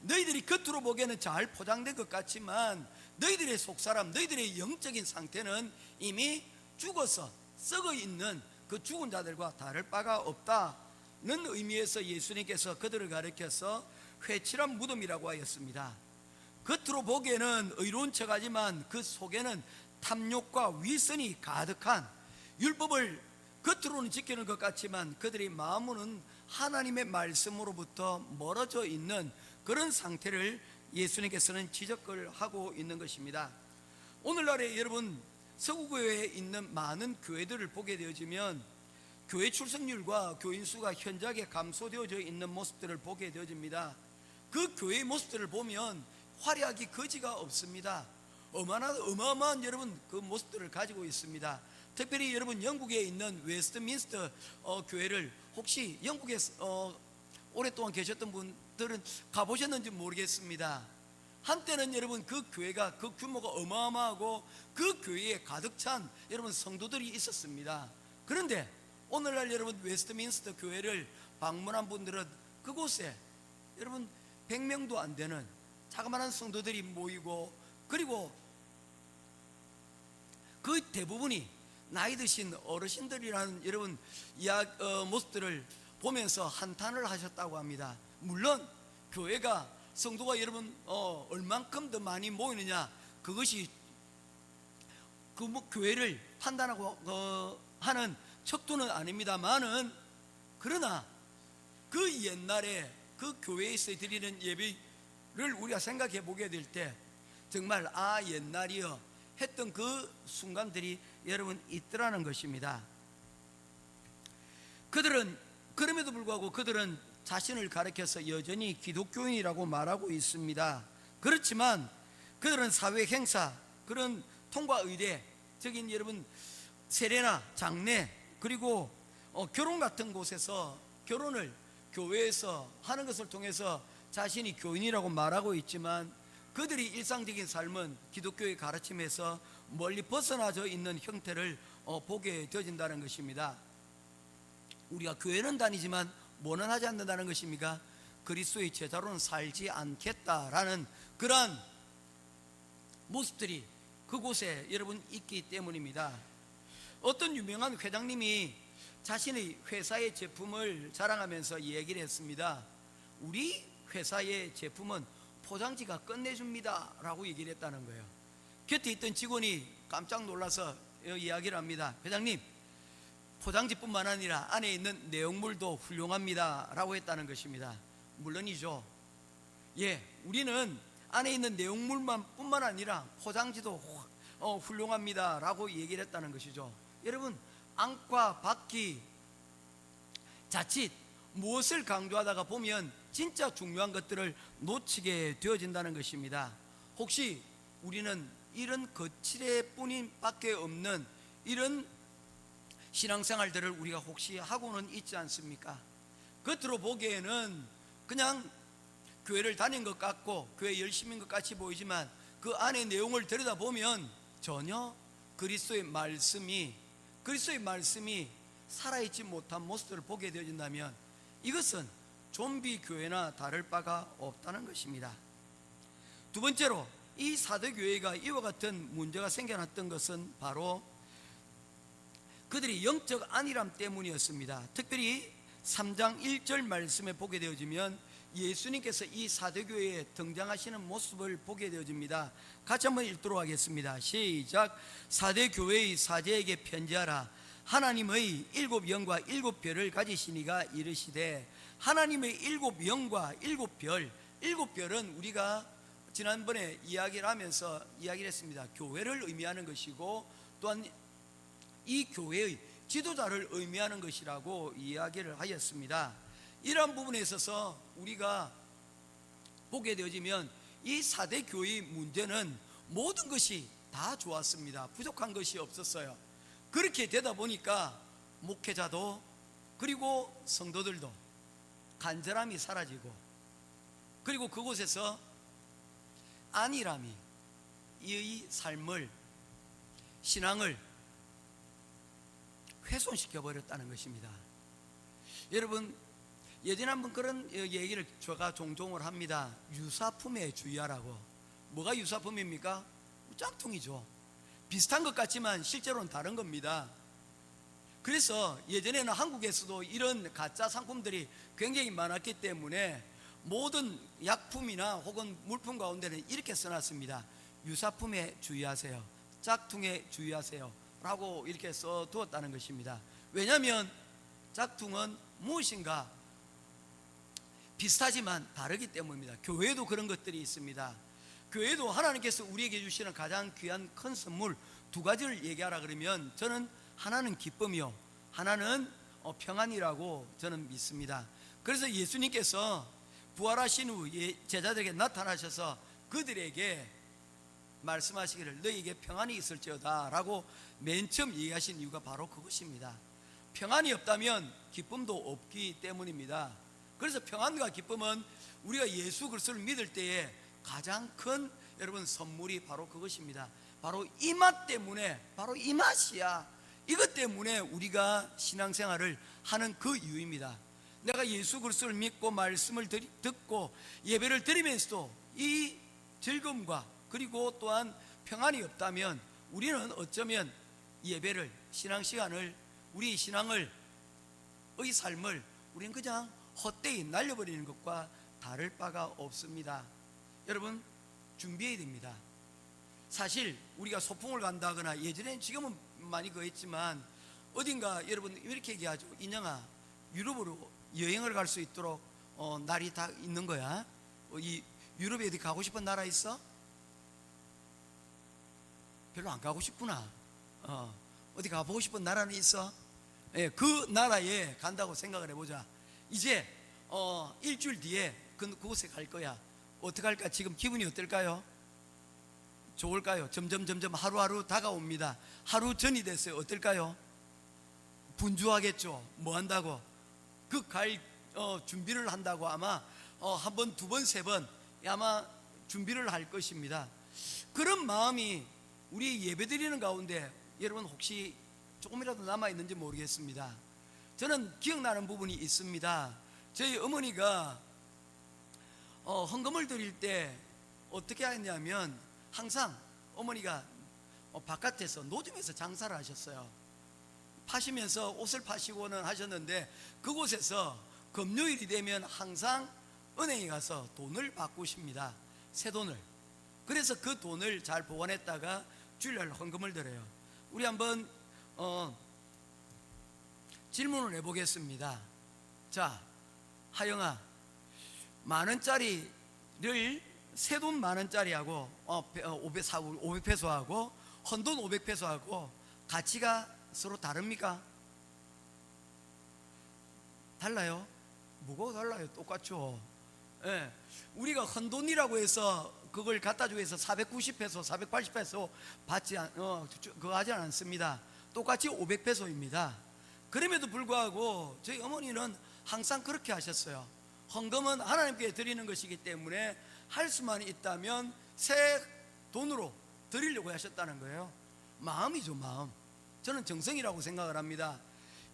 너희들이 겉으로 보기에는 잘 포장된 것 같지만 너희들의 속사람, 너희들의 영적인 상태는 이미 죽어서 썩어 있는 그 죽은 자들과 다를 바가 없다는 의미에서 예수님께서 그들을 가리켜서 회칠한 무덤이라고 하였습니다. 겉으로 보기에는 의로운 척하지만 그 속에는 탐욕과 위선이 가득한, 율법을 겉으로는 지키는 것 같지만 그들의 마음은 하나님의 말씀으로부터 멀어져 있는 그런 상태를 예수님께서는 지적을 하고 있는 것입니다. 오늘날에 여러분 서구교회에 있는 많은 교회들을 보게 되어지면 교회 출석률과 교인 수가 현저하게 감소되어져 있는 모습들을 보게 되어집니다. 그 교회의 모습들을 보면 화려하기 거지가 없습니다. 어마어마한 여러분 그 모습들을 가지고 있습니다. 특별히 여러분 영국에 있는 웨스트민스터 교회를 혹시 영국에 오랫동안 계셨던 분들은 가보셨는지 모르겠습니다. 한때는 여러분 그 교회가 그 규모가 어마어마하고 그 교회에 가득 찬 여러분 성도들이 있었습니다. 그런데 오늘날 여러분 웨스트민스터 교회를 방문한 분들은 그곳에 여러분 100명도 안 되는 자그마한 성도들이 모이고, 그리고 그 대부분이 나이 드신 어르신들이라는 여러분 모습들을 보면서 한탄을 하셨다고 합니다. 물론 교회가 성도가 여러분 얼만큼 더 많이 모이느냐, 그것이 그 교회를 판단하고 하는 척도는 아닙니다만은, 그러나 그 옛날에 그 교회에서 드리는 예배를 우리가 생각해 보게 될 때 정말 옛날이여 했던 그 순간들이 여러분 있더라는 것입니다. 그들은 그럼에도 불구하고 그들은 자신을 가리켜서 여전히 기독교인이라고 말하고 있습니다. 그렇지만 그들은 사회 행사, 그런 통과 의례적인 여러분 세례나 장례, 그리고 결혼 같은 곳에서 결혼을 교회에서 하는 것을 통해서 자신이 교인이라고 말하고 있지만 그들이 일상적인 삶은 기독교의 가르침에서 멀리 벗어나져 있는 형태를 보게 되어진다는 것입니다. 우리가 교회는 다니지만 뭐는 하지 않는다는 것입니까? 그리스도의 제자로는 살지 않겠다라는 그러한 모습들이 그곳에 여러분 있기 때문입니다. 어떤 유명한 회장님이 자신의 회사의 제품을 자랑하면서 얘기를 했습니다. 우리 회사의 제품은 포장지가 끝내줍니다 라고 얘기를 했다는 거예요. 곁에 있던 직원이 깜짝 놀라서 이야기를 합니다. 회장님, 포장지뿐만 아니라 안에 있는 내용물도 훌륭합니다 라고 했다는 것입니다. 물론이죠. 우리는 안에 있는 내용물뿐만 아니라 포장지도 훌륭합니다 라고 얘기를 했다는 것이죠. 여러분, 안과 밖이 자칫 무엇을 강조하다가 보면 진짜 중요한 것들을 놓치게 되어진다는 것입니다. 혹시 우리는 이런 거칠애뿐인 밖에 없는 이런 신앙생활들을 우리가 혹시 하고는 있지 않습니까? 겉으로 보기에는 그냥 교회를 다닌 것 같고 교회 열심인 것 같이 보이지만 그 안의 내용을 들여다보면 전혀 그리스도의 말씀이 살아있지 못한 모습들을 보게 되어진다면 이것은 좀비 교회나 다를 바가 없다는 것입니다. 두 번째로 이 사도교회가 이와 같은 문제가 생겨났던 것은 바로 그들이 영적 안일함 때문이었습니다. 특별히 3장 1절 말씀에 보게 되어지면 예수님께서 이 사도교회에 등장하시는 모습을 보게 되어집니다. 같이 한번 읽도록 하겠습니다. 시작. 사도교회의 사제에게 편지하라. 하나님의 7영과 7별을 가지시니가 이르시되, 하나님의 7영과 7별, 7별은 우리가 지난번에 이야기를 하면서 이야기를 했습니다. 교회를 의미하는 것이고 또한 이 교회의 지도자를 의미하는 것이라고 이야기를 하였습니다. 이러한 부분에 있어서 우리가 보게 되어지면 이 4대 교회의 문제는 모든 것이 다 좋았습니다. 부족한 것이 없었어요. 그렇게 되다 보니까 목회자도 그리고 성도들도 간절함이 사라지고, 그리고 그곳에서 안일함이 이 삶을, 신앙을 훼손시켜 버렸다는 것입니다. 여러분, 예전에 한번 그런 얘기를 제가 종종을 합니다. 유사품에 주의하라고. 뭐가 유사품입니까? 짝퉁이죠. 비슷한 것 같지만 실제로는 다른 겁니다. 그래서 예전에는 한국에서도 이런 가짜 상품들이 굉장히 많았기 때문에 모든 약품이나 혹은 물품 가운데는 이렇게 써놨습니다. 유사품에 주의하세요, 짝퉁에 주의하세요 라고 이렇게 써두었다는 것입니다. 왜냐하면 짝퉁은 무엇인가 비슷하지만 다르기 때문입니다. 교회도 그런 것들이 있습니다. 교회도 하나님께서 우리에게 주시는 가장 귀한 큰 선물 두 가지를 얘기하라 그러면, 저는 하나는 기쁨이요, 하나는 평안이라고 저는 믿습니다. 그래서 예수님께서 부활하신 후 제자들에게 나타나셔서 그들에게 말씀하시기를 너희에게 평안이 있을지어다 라고 맨 처음 얘기하신 이유가 바로 그것입니다. 평안이 없다면 기쁨도 없기 때문입니다. 그래서 평안과 기쁨은 우리가 예수 그리스도를 믿을 때에 가장 큰 여러분 선물이 바로 그것입니다. 바로 이 맛 때문에, 바로 이 맛이야, 이것 때문에 우리가 신앙생활을 하는 그 이유입니다. 내가 예수 그리스도를 믿고 말씀을 듣고 예배를 드리면서도 이 즐거움과 그리고 또한 평안이 없다면 우리는 어쩌면 예배를, 신앙시간을, 우리 신앙을, 의 삶을 우리는 그냥 헛되이 날려버리는 것과 다를 바가 없습니다. 여러분, 준비해야 됩니다. 사실 우리가 소풍을 간다거나, 예전엔 지금은 많이 그랬지만 어딘가 여러분 이렇게 얘기하죠. 인영아, 유럽으로 여행을 갈 수 있도록 날이 다 있는 거야. 이 유럽에 어디 가고 싶은 나라 있어? 별로 안 가고 싶구나. 어디 가보고 싶은 나라는 있어? 예, 그 나라에 간다고 생각을 해보자. 이제 일주일 뒤에 그곳에 갈 거야. 어떻게 할까? 지금 기분이 어떨까요? 좋을까요? 점점 하루하루 다가옵니다. 하루 전이 됐어요. 어떨까요? 분주하겠죠. 뭐 한다고? 그 갈 준비를 한다고 아마 한 번, 두 번, 세 번 아마 준비를 할 것입니다. 그런 마음이 우리 예배드리는 가운데 여러분 혹시 조금이라도 남아있는지 모르겠습니다. 저는 기억나는 부분이 있습니다. 저희 어머니가 헌금을 드릴 때 어떻게 했냐면, 항상 어머니가 바깥에서 노점에서 장사를 하셨어요. 파시면서 옷을 파시고는 하셨는데, 그곳에서 금요일이 되면 항상 은행에 가서 돈을 바꾸십니다. 새 돈을. 그래서 그 돈을 잘 보관했다가 주일날 헌금을 드려요. 우리 한번 질문을 해보겠습니다. 자, 하영아, 만원짜리를 새돈 만원짜리하고 500페소하고 헌돈 500페소하고 가치가 서로 다릅니까? 달라요? 뭐가 달라요? 똑같죠. 예. 우리가 헌돈이라고 해서 그걸 갖다 주고 해서 490페소, 480페소 그거 하지 않습니다. 똑같이 500페소입니다. 그럼에도 불구하고 저희 어머니는 항상 그렇게 하셨어요. 헌금은 하나님께 드리는 것이기 때문에 할 수만 있다면 새 돈으로 드리려고 하셨다는 거예요. 마음이죠, 마음. 저는 정성이라고 생각을 합니다.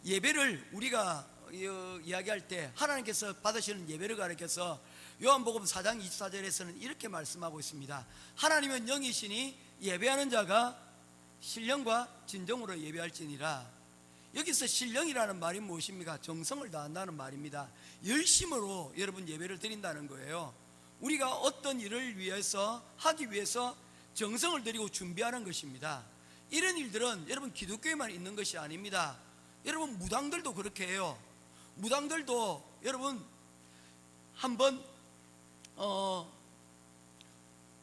예배를 우리가 이야기할 때 하나님께서 받으시는 예배를 가리켜서 요한복음 4장 24절에서는 이렇게 말씀하고 있습니다. 하나님은 영이시니 예배하는 자가 신령과 진정으로 예배할지니라. 여기서 신령이라는 말이 무엇입니까? 정성을 다한다는 말입니다. 열심으로 여러분 예배를 드린다는 거예요. 우리가 어떤 일을 위해서 하기 위해서 정성을 들이고 준비하는 것입니다. 이런 일들은 여러분 기독교에만 있는 것이 아닙니다. 여러분 무당들도 그렇게 해요. 무당들도 여러분 한번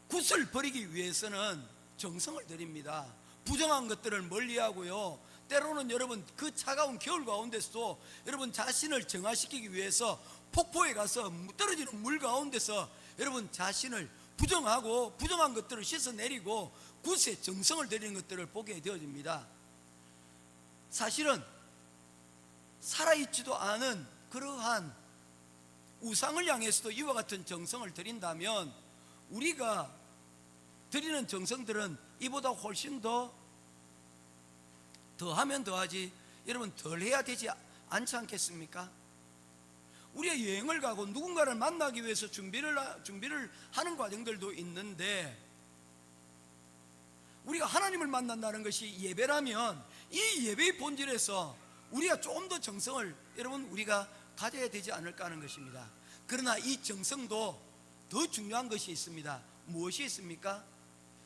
굿을 버리기 위해서는 정성을 들입니다. 부정한 것들을 멀리하고요, 때로는 여러분 그 차가운 겨울 가운데서도 여러분 자신을 정화시키기 위해서 폭포에 가서 떨어지는 물 가운데서 여러분 자신을 부정하고 부정한 것들을 씻어내리고 굿에 정성을 들이는 것들을 보게 되어집니다. 사실은 살아있지도 않은 그러한 우상을 향해서도 이와 같은 정성을 드린다면 우리가 드리는 정성들은 이보다 훨씬 더하면 더하지 여러분 덜 해야 되지 않지 않겠습니까? 우리가 여행을 가고 누군가를 만나기 위해서 준비를 하는 과정들도 있는데 우리가 하나님을 만난다는 것이 예배라면 이 예배의 본질에서 우리가 조금 더 정성을 여러분 우리가 가져야 되지 않을까 하는 것입니다. 그러나 이 정성도 더 중요한 것이 있습니다. 무엇이 있습니까?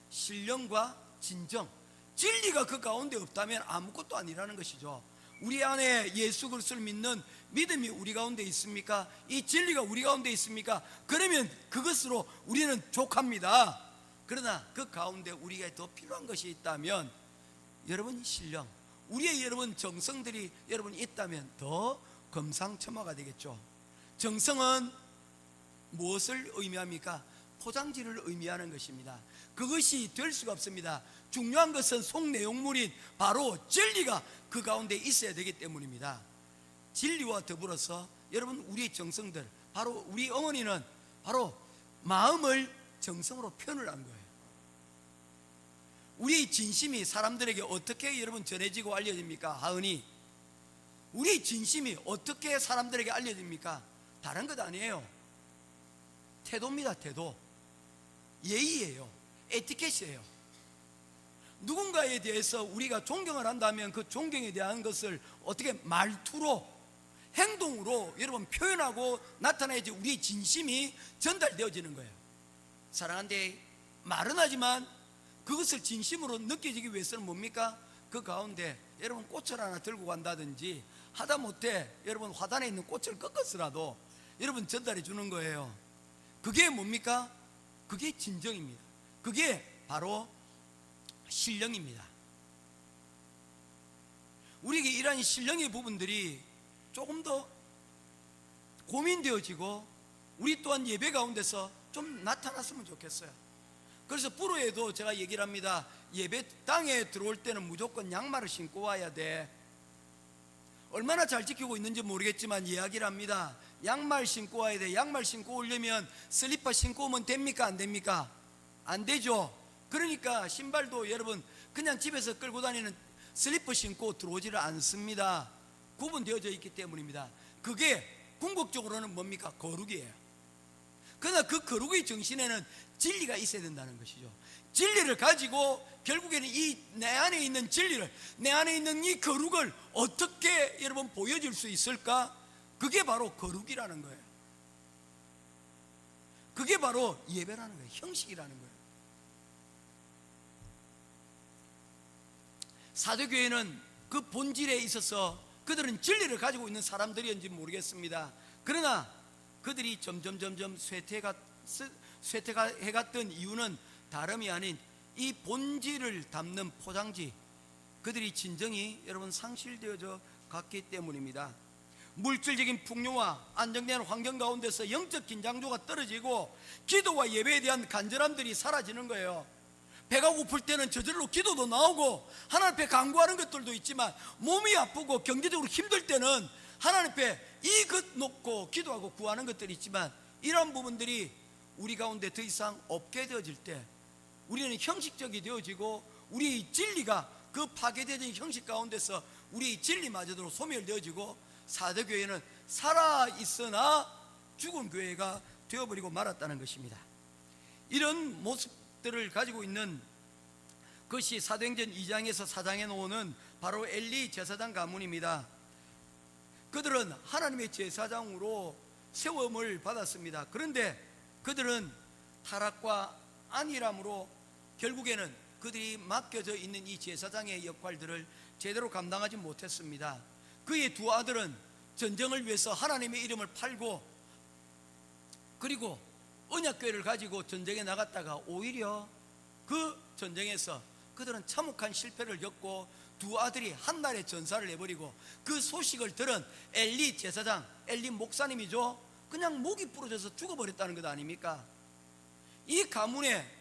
신령과 진정, 진리가 그 가운데 없다면 아무것도 아니라는 것이죠. 우리 안에 예수 그리스도를 믿는 믿음이 우리 가운데 있습니까? 이 진리가 우리 가운데 있습니까? 그러면 그것으로 우리는 족합니다. 그러나 그 가운데 우리가 더 필요한 것이 있다면 여러분 신령, 우리의 여러분 정성들이 여러분 있다면 더 금상첨화가 되겠죠. 정성은 무엇을 의미합니까? 포장지를 의미하는 것입니다. 그것이 될 수가 없습니다. 중요한 것은 속내용물인 바로 진리가 그 가운데 있어야 되기 때문입니다. 진리와 더불어서 여러분 우리의 정성들, 바로 우리 어머니는 바로 마음을 정성으로 표현을 한 거예요. 우리의 진심이 사람들에게 어떻게 여러분 전해지고 알려집니까? 하은이, 우리의 진심이 어떻게 사람들에게 알려집니까? 다른 것 아니에요. 태도입니다. 태도, 예의예요. 에티켓이에요. 누군가에 대해서 우리가 존경을 한다면 그 존경에 대한 것을 어떻게 말투로, 행동으로 여러분 표현하고 나타나야지 우리의 진심이 전달되어지는 거예요. 사랑한데 말은 하지만 그것을 진심으로 느껴지기 위해서는 뭡니까? 그 가운데 여러분 꽃을 하나 들고 간다든지 하다못해 여러분 화단에 있는 꽃을 꺾어서라도 여러분 전달해 주는 거예요. 그게 뭡니까? 그게 진정입니다. 그게 바로 신령입니다. 우리에게 이러한 신령의 부분들이 조금 더 고민되어지고 우리 또한 예배 가운데서 좀 나타났으면 좋겠어요. 그래서 불후에도 제가 얘기를 합니다. 예배 땅에 들어올 때는 무조건 양말을 신고 와야 돼. 얼마나 잘 지키고 있는지 모르겠지만 이야기를 합니다. 양말 신고 와야 돼. 양말 신고 오려면 슬리퍼 신고 오면 됩니까? 안 됩니까? 안 되죠. 그러니까 신발도 여러분 그냥 집에서 끌고 다니는 슬리퍼 신고 들어오지를 않습니다. 구분되어져 있기 때문입니다. 그게 궁극적으로는 뭡니까? 거룩이에요. 그러나 그 거룩의 정신에는 진리가 있어야 된다는 것이죠. 진리를 가지고 결국에는 이 내 안에 있는 진리를, 내 안에 있는 이 거룩을 어떻게 여러분 보여줄 수 있을까? 그게 바로 거룩이라는 거예요. 그게 바로 예배라는 거예요. 형식이라는 거예요. 사도교회는 그 본질에 있어서 그들은 진리를 가지고 있는 사람들이었는지 모르겠습니다. 그러나 그들이 점점 쇠퇴해갔던 이유는 다름이 아닌 이 본질을 담는 포장지, 그들이 진정이 여러분 상실되어져 갔기 때문입니다. 물질적인 풍요와 안정된 환경 가운데서 영적 긴장도가 떨어지고 기도와 예배에 대한 간절함들이 사라지는 거예요. 배가 고플 때는 저절로 기도도 나오고 하나님 앞에 간구하는 것들도 있지만 몸이 아프고 경제적으로 힘들 때는 하나님 앞에 이것 놓고 기도하고 구하는 것들이 있지만 이런 부분들이 우리 가운데 더 이상 없게 되어질 때 우리는 형식적이 되어지고 우리의 진리가 그 파괴되어진 형식 가운데서 우리의 진리마저도 소멸되어지고 사도교회는 살아있으나 죽은 교회가 되어버리고 말았다는 것입니다. 이런 모습들을 가지고 있는 것이 사도행전 2장에서 4장에 나오는 바로 엘리 제사장 가문입니다. 그들은 하나님의 제사장으로 세움을 받았습니다. 그런데 그들은 타락과 안일함으로 결국에는 그들이 맡겨져 있는 이 제사장의 역할들을 제대로 감당하지 못했습니다. 그의 두 아들은 전쟁을 위해서 하나님의 이름을 팔고 그리고 언약궤를 가지고 전쟁에 나갔다가 오히려 그 전쟁에서 그들은 참혹한 실패를 겪고 두 아들이 한 날에 전사를 해버리고 그 소식을 들은 엘리 제사장, 엘리 목사님이죠, 그냥 목이 부러져서 죽어버렸다는 것 아닙니까? 이 가문에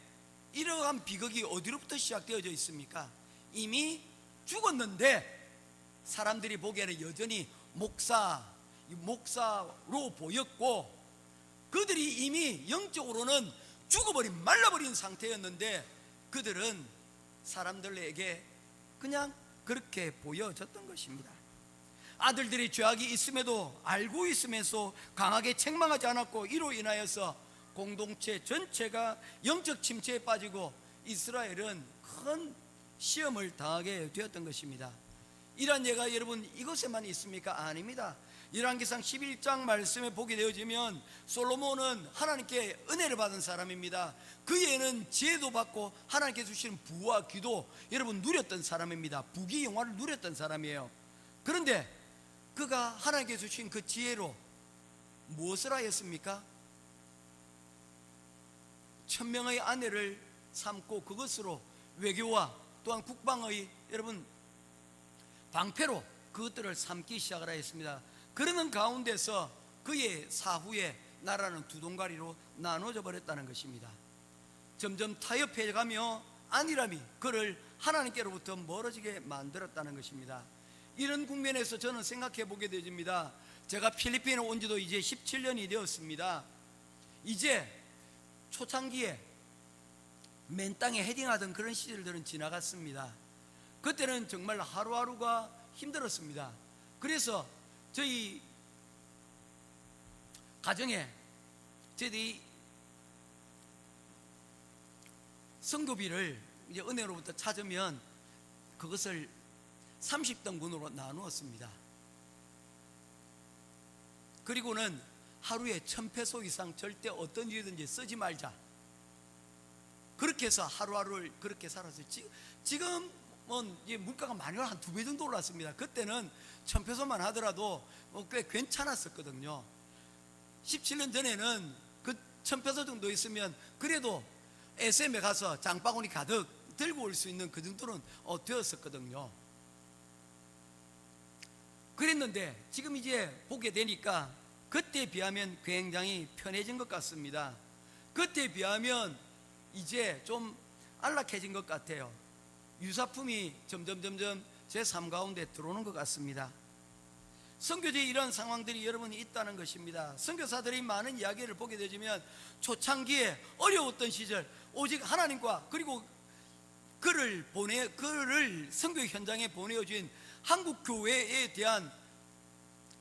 이러한 비극이 어디로부터 시작되어져 있습니까? 이미 죽었는데 사람들이 보기에는 여전히 목사로 보였고, 그들이 이미 영적으로는 죽어버린, 말라버린 상태였는데 그들은 사람들에게 그냥 그렇게 보여졌던 것입니다. 아들들이 죄악이 있음에도 알고 있으면서 강하게 책망하지 않았고, 이로 인하여서 공동체 전체가 영적 침체에 빠지고 이스라엘은 큰 시험을 당하게 되었던 것입니다. 이러한 예가 여러분 이것에만 있습니까? 아닙니다. 열왕기상 11장 말씀에 보게 되어지면 솔로몬은 하나님께 은혜를 받은 사람입니다. 그 예는 지혜도 받고 하나님께 주시는 부와 귀도 여러분 누렸던 사람입니다. 부귀 영화를 누렸던 사람이에요. 그런데 그가 하나님께 주신 그 지혜로 무엇을 하였습니까? 1000명의 아내를 삼고 그것으로 외교와 또한 국방의 여러분 방패로 그것들을 삼기 시작을 하였습니다. 그러는 가운데서 그의 사후에 나라는 두 동가리로 나눠져 버렸다는 것입니다. 점점 타협해 가며 안일함이 그를 하나님께로부터 멀어지게 만들었다는 것입니다. 이런 국면에서 저는 생각해 보게 되집니다. 제가 필리핀에 온 지도 이제 17년이 되었습니다. 이제 초창기에 맨 땅에 헤딩하던 그런 시절들은 지나갔습니다. 그때는 정말 하루하루가 힘들었습니다. 그래서 저희 가정에 저희들이 성교비를 이제 은혜로부터 찾으면 그것을 30등분으로 나누었습니다. 그리고는 하루에 1000페소 이상 절대 어떤 일이든지 쓰지 말자, 그렇게 해서 하루하루를 그렇게 살았어요. 지금은 이제 물가가 많이 한 2배 정도 올랐습니다. 그때는 1000페소만 하더라도 꽤 괜찮았었거든요. 17년 전에는 그 1000페소 정도 있으면 그래도 SM에 가서 장바구니 가득 들고 올 수 있는 그 정도는 되었었거든요. 그랬는데 지금 이제 보게 되니까 그때에 비하면 굉장히 편해진 것 같습니다. 그때에 비하면 이제 좀 안락해진 것 같아요. 유사품이 점점 제 삶 가운데 들어오는 것 같습니다. 선교제에 이런 상황들이 여러분이 있다는 것입니다. 선교사들이 많은 이야기를 보게 되지만 초창기에 어려웠던 시절 오직 하나님과 그리고 그를 선교 현장에 보내어진 한국 교회에 대한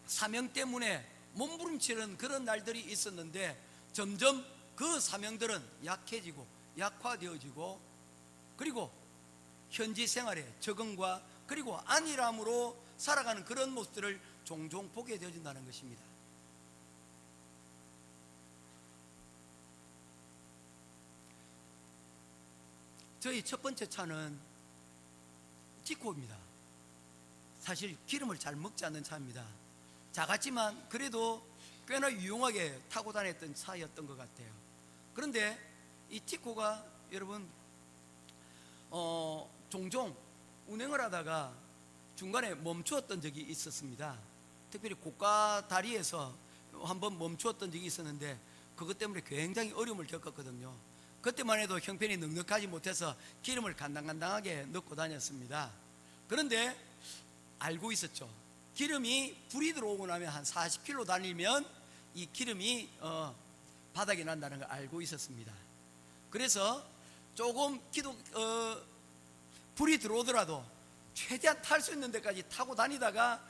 사명 때문에 몸부림치는 그런 날들이 있었는데 점점 그 사명들은 약해지고 약화되어지고 그리고 현지 생활에 적응과 그리고 안일함으로 살아가는 그런 모습들을 종종 보게 되어진다는 것입니다. 저희 첫 번째 차는 티코입니다. 사실 기름을 잘 먹지 않는 차입니다. 작았지만 그래도 꽤나 유용하게 타고 다녔던 차였던 것 같아요. 그런데 이 티코가 여러분 종종 운행을 하다가 중간에 멈추었던 적이 있었습니다. 특별히 고가 다리에서 한번 멈추었던 적이 있었는데 그것 때문에 굉장히 어려움을 겪었거든요. 그때만 해도 형편이 넉넉하지 못해서 기름을 간당간당하게 넣고 다녔습니다. 그런데 알고 있었죠. 기름이 불이 들어오고 나면 한 40km 다니면 이 기름이 바닥에 난다는 걸 알고 있었습니다. 그래서 조금 불이 들어오더라도 최대한 탈 수 있는 데까지 타고 다니다가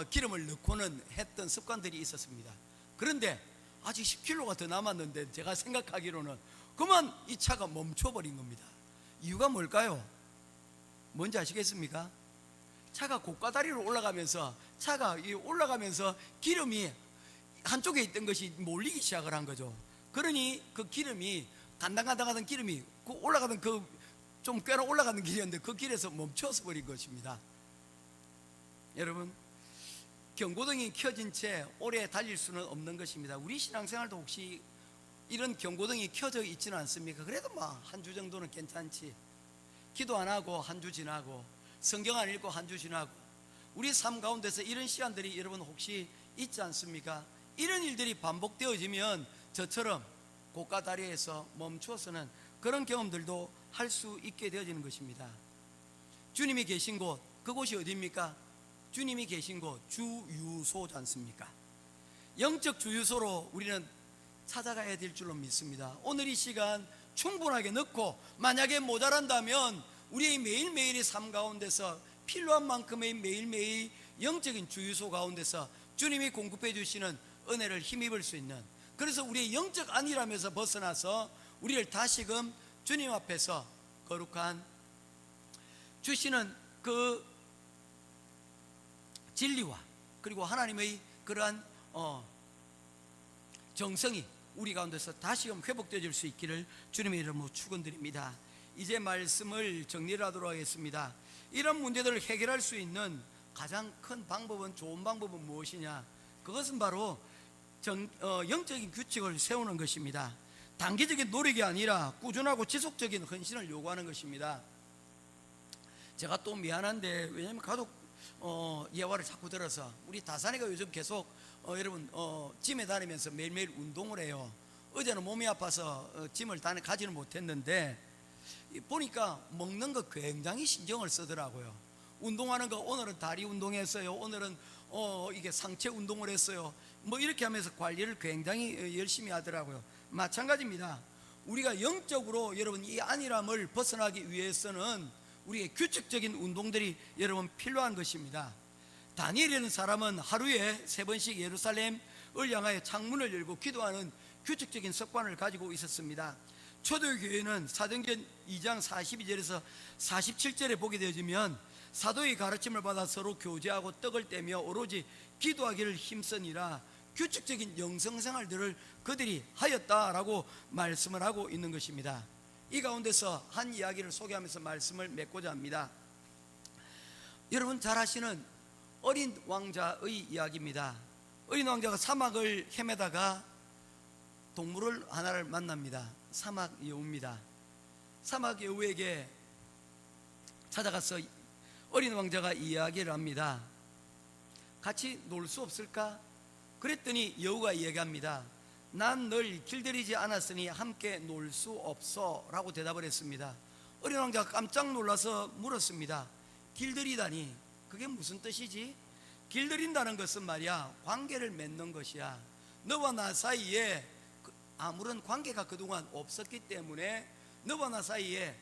기름을 넣고는 했던 습관들이 있었습니다. 그런데 아직 10km가 더 남았는데 제가 생각하기로는 그만 이 차가 멈춰버린 겁니다. 이유가 뭘까요? 뭔지 아시겠습니까? 차가 고가다리로 올라가면서 기름이 한쪽에 있던 것이 몰리기 시작을 한 거죠. 그러니 그 기름이 간당간당하던 기름이 그 올라가던 좀 꽤나 올라가는 길이었는데 그 길에서 멈춰서 버린 것입니다. 여러분, 경고등이 켜진 채 오래 달릴 수는 없는 것입니다. 우리 신앙생활도 혹시 이런 경고등이 켜져 있지는 않습니까? 그래도 한 주 정도는 괜찮지. 기도 안 하고 한 주 지나고 성경 안 읽고 한 주 지나고 우리 삶 가운데서 이런 시간들이 여러분 혹시 있지 않습니까? 이런 일들이 반복되어지면 저처럼 고가 다리에서 멈추어서는 그런 경험들도 할 수 있게 되어지는 것입니다. 주님이 계신 곳, 그곳이 어디입니까? 주님이 계신 곳 주유소지 않습니까? 영적 주유소로 우리는 찾아가야 될 줄로 믿습니다. 오늘 이 시간 충분하게 넣고, 만약에 모자란다면 우리의 매일매일의 삶 가운데서 필요한 만큼의 매일매일 영적인 주유소 가운데서 주님이 공급해 주시는 은혜를 힘입을 수 있는, 그래서 우리의 영적 안일함에서 벗어나서 우리를 다시금 주님 앞에서 거룩한 주시는 그 진리와 그리고 하나님의 그러한 정성이 우리 가운데서 다시금 회복되어질 수 있기를 주님의 이름으로 축원드립니다. 이제 말씀을 정리를 하도록 하겠습니다. 이런 문제들을 해결할 수 있는 가장 큰 방법은, 좋은 방법은 무엇이냐? 그것은 바로 영적인 규칙을 세우는 것입니다. 단기적인 노력이 아니라 꾸준하고 지속적인 헌신을 요구하는 것입니다. 제가 또 미안한데, 왜냐하면 가족 예화를 자꾸 들어서, 우리 다산이가 요즘 계속 여러분 짐에 다니면서 매일매일 운동을 해요. 어제는 몸이 아파서 짐을 가지는 못했는데 보니까 먹는 거 굉장히 신경을 쓰더라고요. 운동하는 거, 오늘은 다리 운동했어요, 오늘은 이게 상체 운동을 했어요, 뭐 이렇게 하면서 관리를 굉장히 열심히 하더라고요. 마찬가지입니다. 우리가 영적으로 여러분 이 안일함을 벗어나기 위해서는 우리의 규칙적인 운동들이 여러분 필요한 것입니다. 다니엘이라는 사람은 하루에 3번씩 예루살렘을 향하여 창문을 열고 기도하는 규칙적인 습관을 가지고 있었습니다. 초대교회는 사도행전 2장 42절에서 47절에 보게 되어지면 사도의 가르침을 받아 서로 교제하고 떡을 떼며 오로지 기도하기를 힘쓰니라, 규칙적인 영성생활들을 그들이 하였다라고 말씀을 하고 있는 것입니다. 이 가운데서 한 이야기를 소개하면서 말씀을 맺고자 합니다. 여러분 잘 아시는 어린 왕자의 이야기입니다. 어린 왕자가 사막을 헤매다가 동물을 하나를 만납니다. 사막 여우입니다. 사막 여우에게 찾아가서 어린 왕자가 이야기를 합니다. 같이 놀 수 없을까? 그랬더니 여우가 이야기합니다. 난 널 길들이지 않았으니 함께 놀 수 없어 라고 대답을 했습니다. 어린 왕자가 깜짝 놀라서 물었습니다. 길들이다니 그게 무슨 뜻이지? 길들인다는 것은 말이야, 관계를 맺는 것이야. 너와 나 사이에 아무런 관계가 그동안 없었기 때문에 너와 나 사이에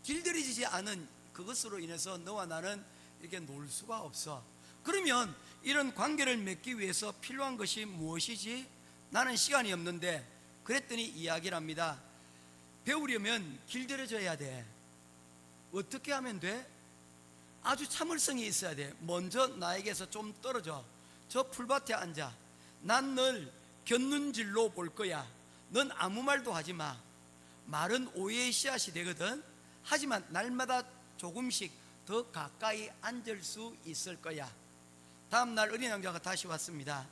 길들이지 않은 그것으로 인해서 너와 나는 이렇게 놀 수가 없어. 그러면 이런 관계를 맺기 위해서 필요한 것이 무엇이지? 나는 시간이 없는데. 그랬더니 이야기를 합니다. 배우려면 길들여져야 돼. 어떻게 하면 돼? 아주 참을성이 있어야 돼. 먼저 나에게서 좀 떨어져, 저 풀밭에 앉아. 난 널 곁눈질로 볼 거야. 넌 아무 말도 하지 마. 말은 오해의 씨앗이 되거든. 하지만 날마다 조금씩 더 가까이 앉을 수 있을 거야. 다음 날 어린 왕자가 다시 왔습니다.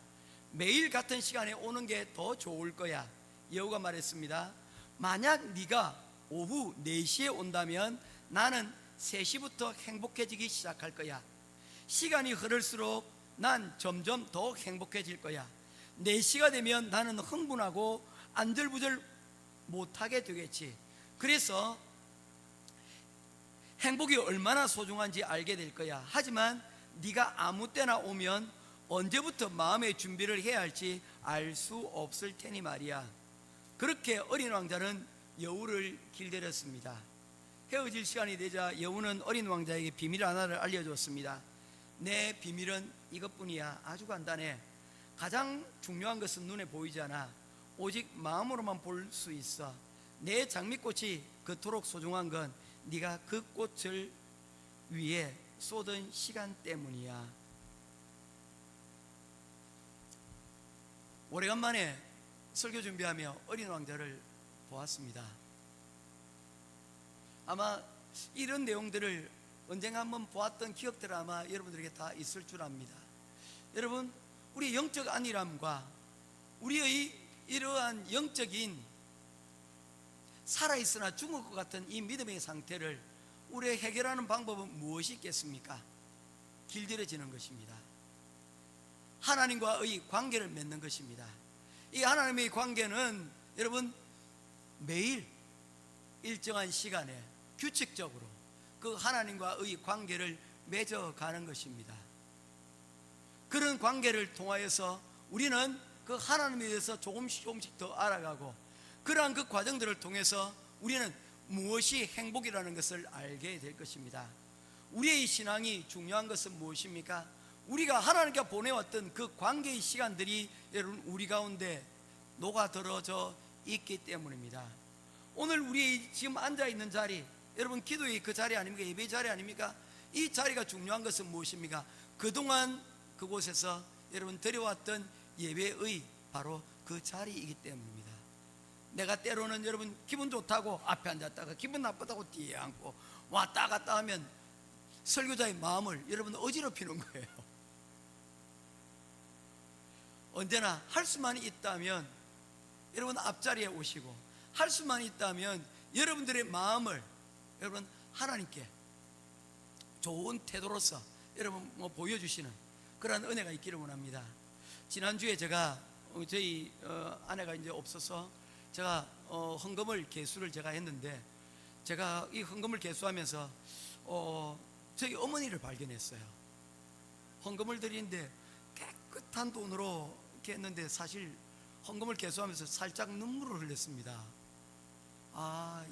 매일 같은 시간에 오는 게 더 좋을 거야. 여우가 말했습니다. 만약 네가 오후 4시에 온다면 나는 3시부터 행복해지기 시작할 거야. 시간이 흐를수록 난 점점 더 행복해질 거야. 4시가 되면 나는 흥분하고 안절부절 못하게 되겠지. 그래서 행복이 얼마나 소중한지 알게 될 거야. 하지만 네가 아무 때나 오면 언제부터 마음의 준비를 해야 할지 알 수 없을 테니 말이야. 그렇게 어린 왕자는 여우를 길들였습니다. 헤어질 시간이 되자 여우는 어린 왕자에게 비밀 하나를 알려줬습니다. 내 비밀은 이것뿐이야. 아주 간단해. 가장 중요한 것은 눈에 보이지 않아. 오직 마음으로만 볼 수 있어. 내 장미꽃이 그토록 소중한 건 네가 그 꽃을 위에 쏟은 시간 때문이야. 오래간만에 설교 준비하며 어린 왕자를 보았습니다. 아마 이런 내용들을 언젠가 한번 보았던 기억들 아마 여러분들에게 다 있을 줄 압니다. 여러분, 우리의 영적 안일함과 우리의 이러한 영적인 살아있으나 죽을 것 같은 이 믿음의 상태를 우리의 해결하는 방법은 무엇이 있겠습니까? 길들여지는 것입니다. 하나님과의 관계를 맺는 것입니다. 이 하나님의 관계는 여러분 매일 일정한 시간에 규칙적으로 그 하나님과의 관계를 맺어가는 것입니다. 그런 관계를 통하여서 우리는 그 하나님에 대해서 조금씩 더 알아가고, 그러한 그 과정들을 통해서 우리는 무엇이 행복이라는 것을 알게 될 것입니다. 우리의 신앙이 중요한 것은 무엇입니까? 우리가 하나님께 보내왔던 그 관계의 시간들이 여러분 우리 가운데 녹아들어져 있기 때문입니다. 오늘 우리 지금 앉아있는 자리, 여러분 기도의 그 자리 아닙니까? 예배의 자리 아닙니까? 이 자리가 중요한 것은 무엇입니까? 그동안 그곳에서 여러분 드려왔던 예배의 바로 그 자리이기 때문입니다. 내가 때로는 여러분 기분 좋다고 앞에 앉았다가 기분 나쁘다고 뒤에 앉고 왔다 갔다 하면 설교자의 마음을 여러분 어지럽히는 거예요. 언제나 할 수만 있다면 여러분 앞자리에 오시고, 할 수만 있다면 여러분들의 마음을 여러분 하나님께 좋은 태도로서 여러분 보여주시는 그러한 은혜가 있기를 원합니다. 지난주에 제가 저희 아내가 이제 없어서 제가 헌금을 개수를 제가 했는데, 제가 이 헌금을 개수하면서 저희 어머니를 발견했어요. 헌금을 드리는데 깨끗한 돈으로 이렇게 했는데 사실 헌금을 개수하면서 살짝 눈물을 흘렸습니다. 아,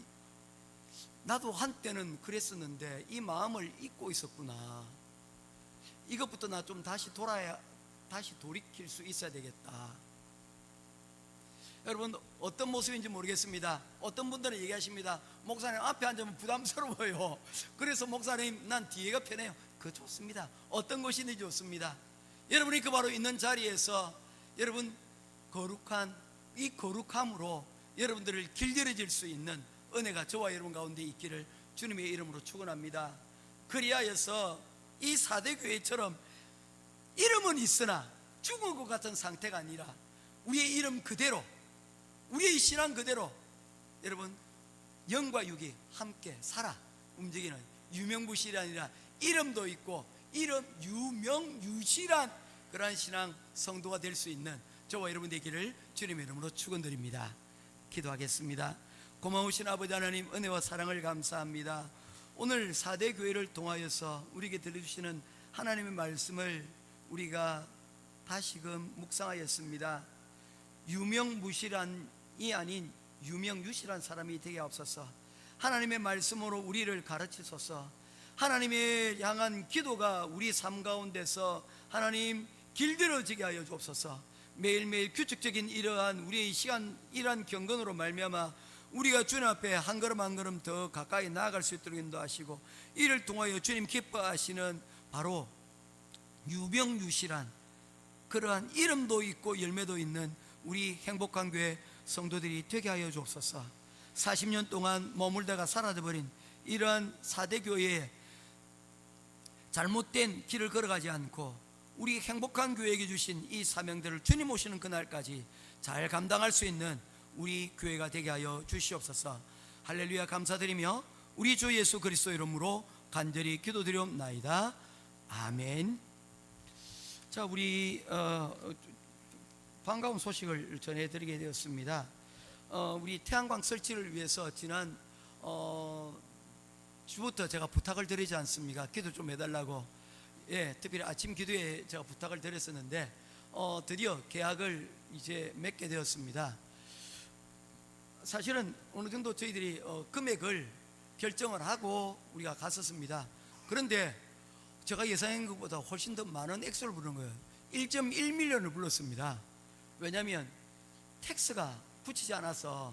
나도 한때는 그랬었는데 이 마음을 잊고 있었구나. 이것부터 나 좀 다시 돌이킬 수 있어야 되겠다. 여러분 어떤 모습인지 모르겠습니다. 어떤 분들은 얘기하십니다. 목사님 앞에 앉으면 부담스러워요. 그래서 목사님 난 뒤에가 편해요. 그거 좋습니다. 어떤 것이든지 좋습니다. 여러분이 그 바로 있는 자리에서 여러분 이 거룩함으로 여러분들을 길들여질 수 있는 은혜가 저와 여러분 가운데 있기를 주님의 이름으로 축원합니다. 그리하여서 이 4대 교회처럼 이름은 있으나 죽은 것 같은 상태가 아니라 우리의 이름 그대로, 우리의 신앙 그대로 여러분 영과 육이 함께 살아 움직이는 유명무실이 아니라 이름도 있고 이름 유명유실한 그러한 신앙 성도가 될 수 있는 저와 여러분 되기를 주님의 이름으로 축원드립니다. 기도하겠습니다. 고마우신 아버지 하나님, 은혜와 사랑을 감사합니다. 오늘 4대 교회를 통하여서 우리에게 들려주시는 하나님의 말씀을 우리가 다시금 묵상하였습니다. 유명무실한이 아닌 유명유실한 사람이 되게 없어서 하나님의 말씀으로 우리를 가르치소서. 하나님의 향한 기도가 우리 삶 가운데서 하나님 길들여지게 하여 주옵소서. 매일매일 규칙적인 이러한 우리의 시간, 이러한 경건으로 말미암아 우리가 주님 앞에 한 걸음 한 걸음 더 가까이 나아갈 수 있도록 인도하시고, 이를 통하여 주님 기뻐하시는 바로 유명유실한 그러한 이름도 있고 열매도 있는 우리 행복한 교회 성도들이 되게 하여 주옵소서. 40년 동안 머물다가 사라져버린 이러한 4대 교회에 잘못된 길을 걸어가지 않고 우리 행복한 교회에게 주신 이 사명들을 주님 오시는 그날까지 잘 감당할 수 있는 우리 교회가 되게 하여 주시옵소서. 할렐루야. 감사드리며 우리 주 예수 그리스도 이름으로 간절히 기도드리옵나이다. 아멘. 자, 우리 반가운 소식을 전해드리게 되었습니다. 우리 태양광 설치를 위해서 지난 주부터 제가 부탁을 드리지 않습니까? 기도 좀 해달라고. 예, 특별히 아침 기도에 제가 부탁을 드렸었는데 드디어 계약을 이제 맺게 되었습니다. 사실은 어느 정도 저희들이 금액을 결정을 하고 우리가 갔었습니다. 그런데 제가 예상한 것보다 훨씬 더 많은 액수를 부른 거예요. 1.1밀리언을 불렀습니다. 왜냐하면 텍스가 붙이지 않아서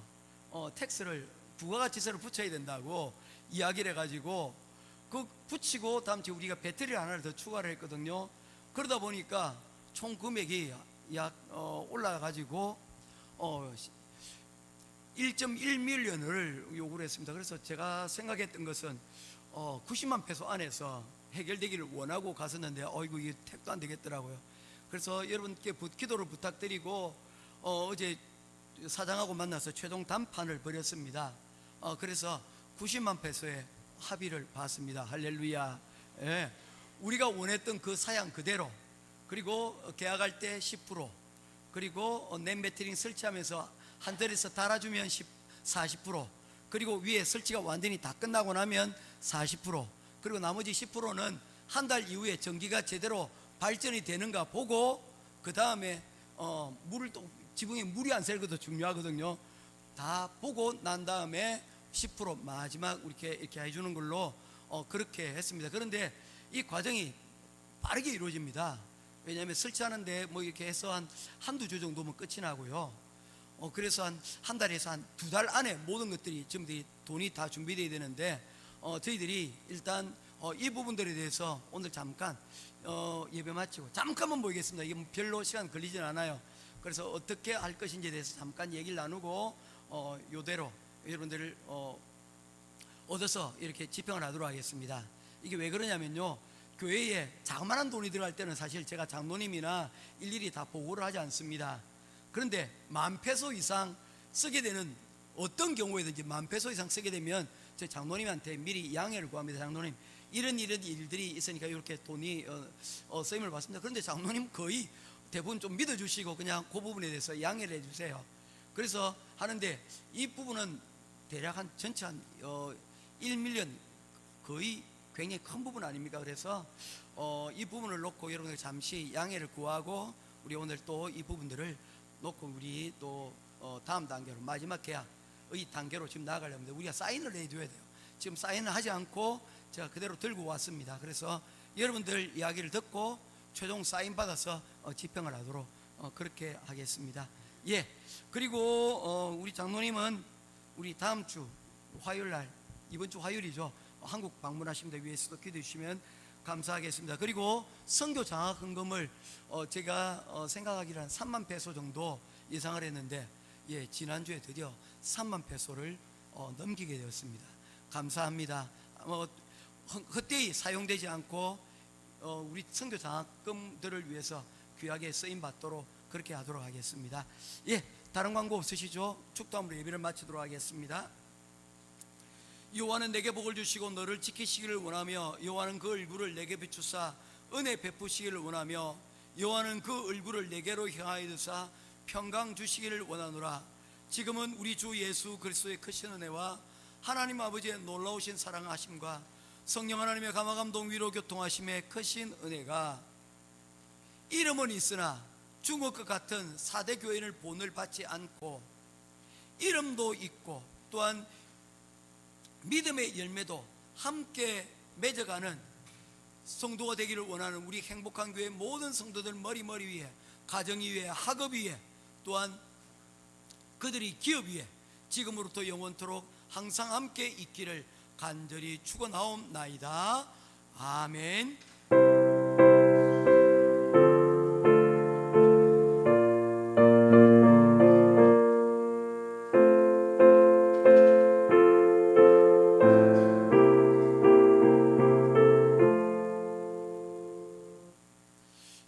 텍스를 부가가치세를 붙여야 된다고 이야기를 해가지고 그 붙이고 다음 주에 우리가 배터리 하나를 더 추가를 했거든요. 그러다 보니까 총 금액이 약 올라가가지고 1.1밀리언을 요구를 했습니다. 그래서 제가 생각했던 것은 90만 페소 안에서 해결되기를 원하고 갔었는데 어이구 이게 택도 안 되겠더라고요. 그래서 여러분께 기도를 부탁드리고 어제 사장하고 만나서 최종談판을 벌였습니다. 그래서 90만 페소의 합의를 봤습니다. 할렐루야. 예. 우리가 원했던 그 사양 그대로, 그리고 계약할 때 10%, 그리고 넷 배터리 설치하면서 한 자리에서 달아주면 40%, 그리고 위에 설치가 완전히 다 끝나고 나면 40%, 그리고 나머지 10%는 한 달 이후에 전기가 제대로 발전이 되는가 보고 그 다음에 물을 또 지붕에 물이 안 새는 것도 중요하거든요. 다 보고 난 다음에 10% 마지막 이렇게 해주는 걸로 그렇게 했습니다. 그런데 이 과정이 빠르게 이루어집니다. 왜냐하면 설치하는데 뭐 이렇게 해서 한두 주 정도면 끝이 나고요. 그래서 한 달에서 한 두 달 안에 모든 것들이 지금 돈이 다 준비되어야 되는데 저희들이 일단 이 부분들에 대해서 오늘 잠깐 예배 마치고 잠깐만 보이겠습니다. 이게 별로 시간 걸리진 않아요. 그래서 어떻게 할 것인지에 대해서 잠깐 얘기를 나누고 요대로 여러분들을 얻어서 이렇게 집행을 하도록 하겠습니다. 이게 왜 그러냐면요, 교회에 자그마한 돈이 들어갈 때는 사실 제가 장로님이나 일일이 다 보고를 하지 않습니다. 그런데 10,000페소 이상 쓰게 되는 어떤 경우에든지 10,000페소 이상 쓰게 되면 제 장로님한테 미리 양해를 구합니다. 장로님, 이런 일들이 있으니까 이렇게 돈이 쓰임을 받습니다. 그런데 장로님 거의 대부분 좀 믿어주시고 그냥 그 부분에 대해서 양해를 해주세요. 그래서 하는데 이 부분은 대략 전체 한 1밀리언, 거의 굉장히 큰 부분 아닙니까? 그래서 이 부분을 놓고 여러분들 잠시 양해를 구하고 우리 오늘 또 이 부분들을 놓고 우리 또 다음 단계로 마지막 계약의 단계로 지금 나아가려면 우리가 사인을 해줘야 돼요. 지금 사인을 하지 않고 제가 그대로 들고 왔습니다. 그래서 여러분들 이야기를 듣고 최종 사인 받아서 집행을 하도록 그렇게 하겠습니다. 예. 그리고 우리 장로님은 우리 다음 주 화요일 날, 이번 주 화요일이죠, 한국 방문하십니다. 위해서도 기도해 주시면 감사하겠습니다. 그리고 선교 장학 헌금을 제가 생각하기로 한 30,000페소 정도 예상을 했는데 지난주에 드디어 30,000페소를 넘기게 되었습니다. 감사합니다. 헛되이 사용되지 않고 우리 선교 장학금들을 위해서 귀하게 쓰임 받도록 그렇게 하도록 하겠습니다. 다른 광고 없으시죠? 축도함으로 예배를 마치도록 하겠습니다. 여호와는 내게 복을 주시고 너를 지키시기를 원하며 여호와는 그 얼굴을 내게 비추사 은혜 베푸시기를 원하며 여호와는 그 얼굴을 내게로 향하여 드사 평강 주시기를 원하노라. 지금은 우리 주 예수 그리스도의 크신 은혜와 하나님 아버지의 놀라우신 사랑하심과 성령 하나님의 감화감동 위로 교통하심의 크신 은혜가 이름은 있으나 중국과 같은 4대 교회를 본을 받지 않고 이름도 있고 또한 믿음의 열매도 함께 맺어가는 성도가 되기를 원하는 우리 행복한 교회 모든 성도들 머리 위에, 가정 위에, 학업 위에, 또한 그들이 기업 위에 지금으로부터 영원토록 항상 함께 있기를 간절히 축원하옵나이다. 아멘.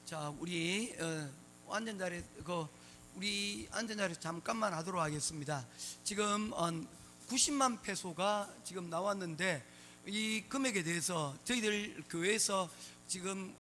자, 우리 앉은 자리 우리 앉은 자리 잠깐만 하도록 하겠습니다. 지금 90만 페소가 지금 나왔는데 이 금액에 대해서 저희들 교회에서 지금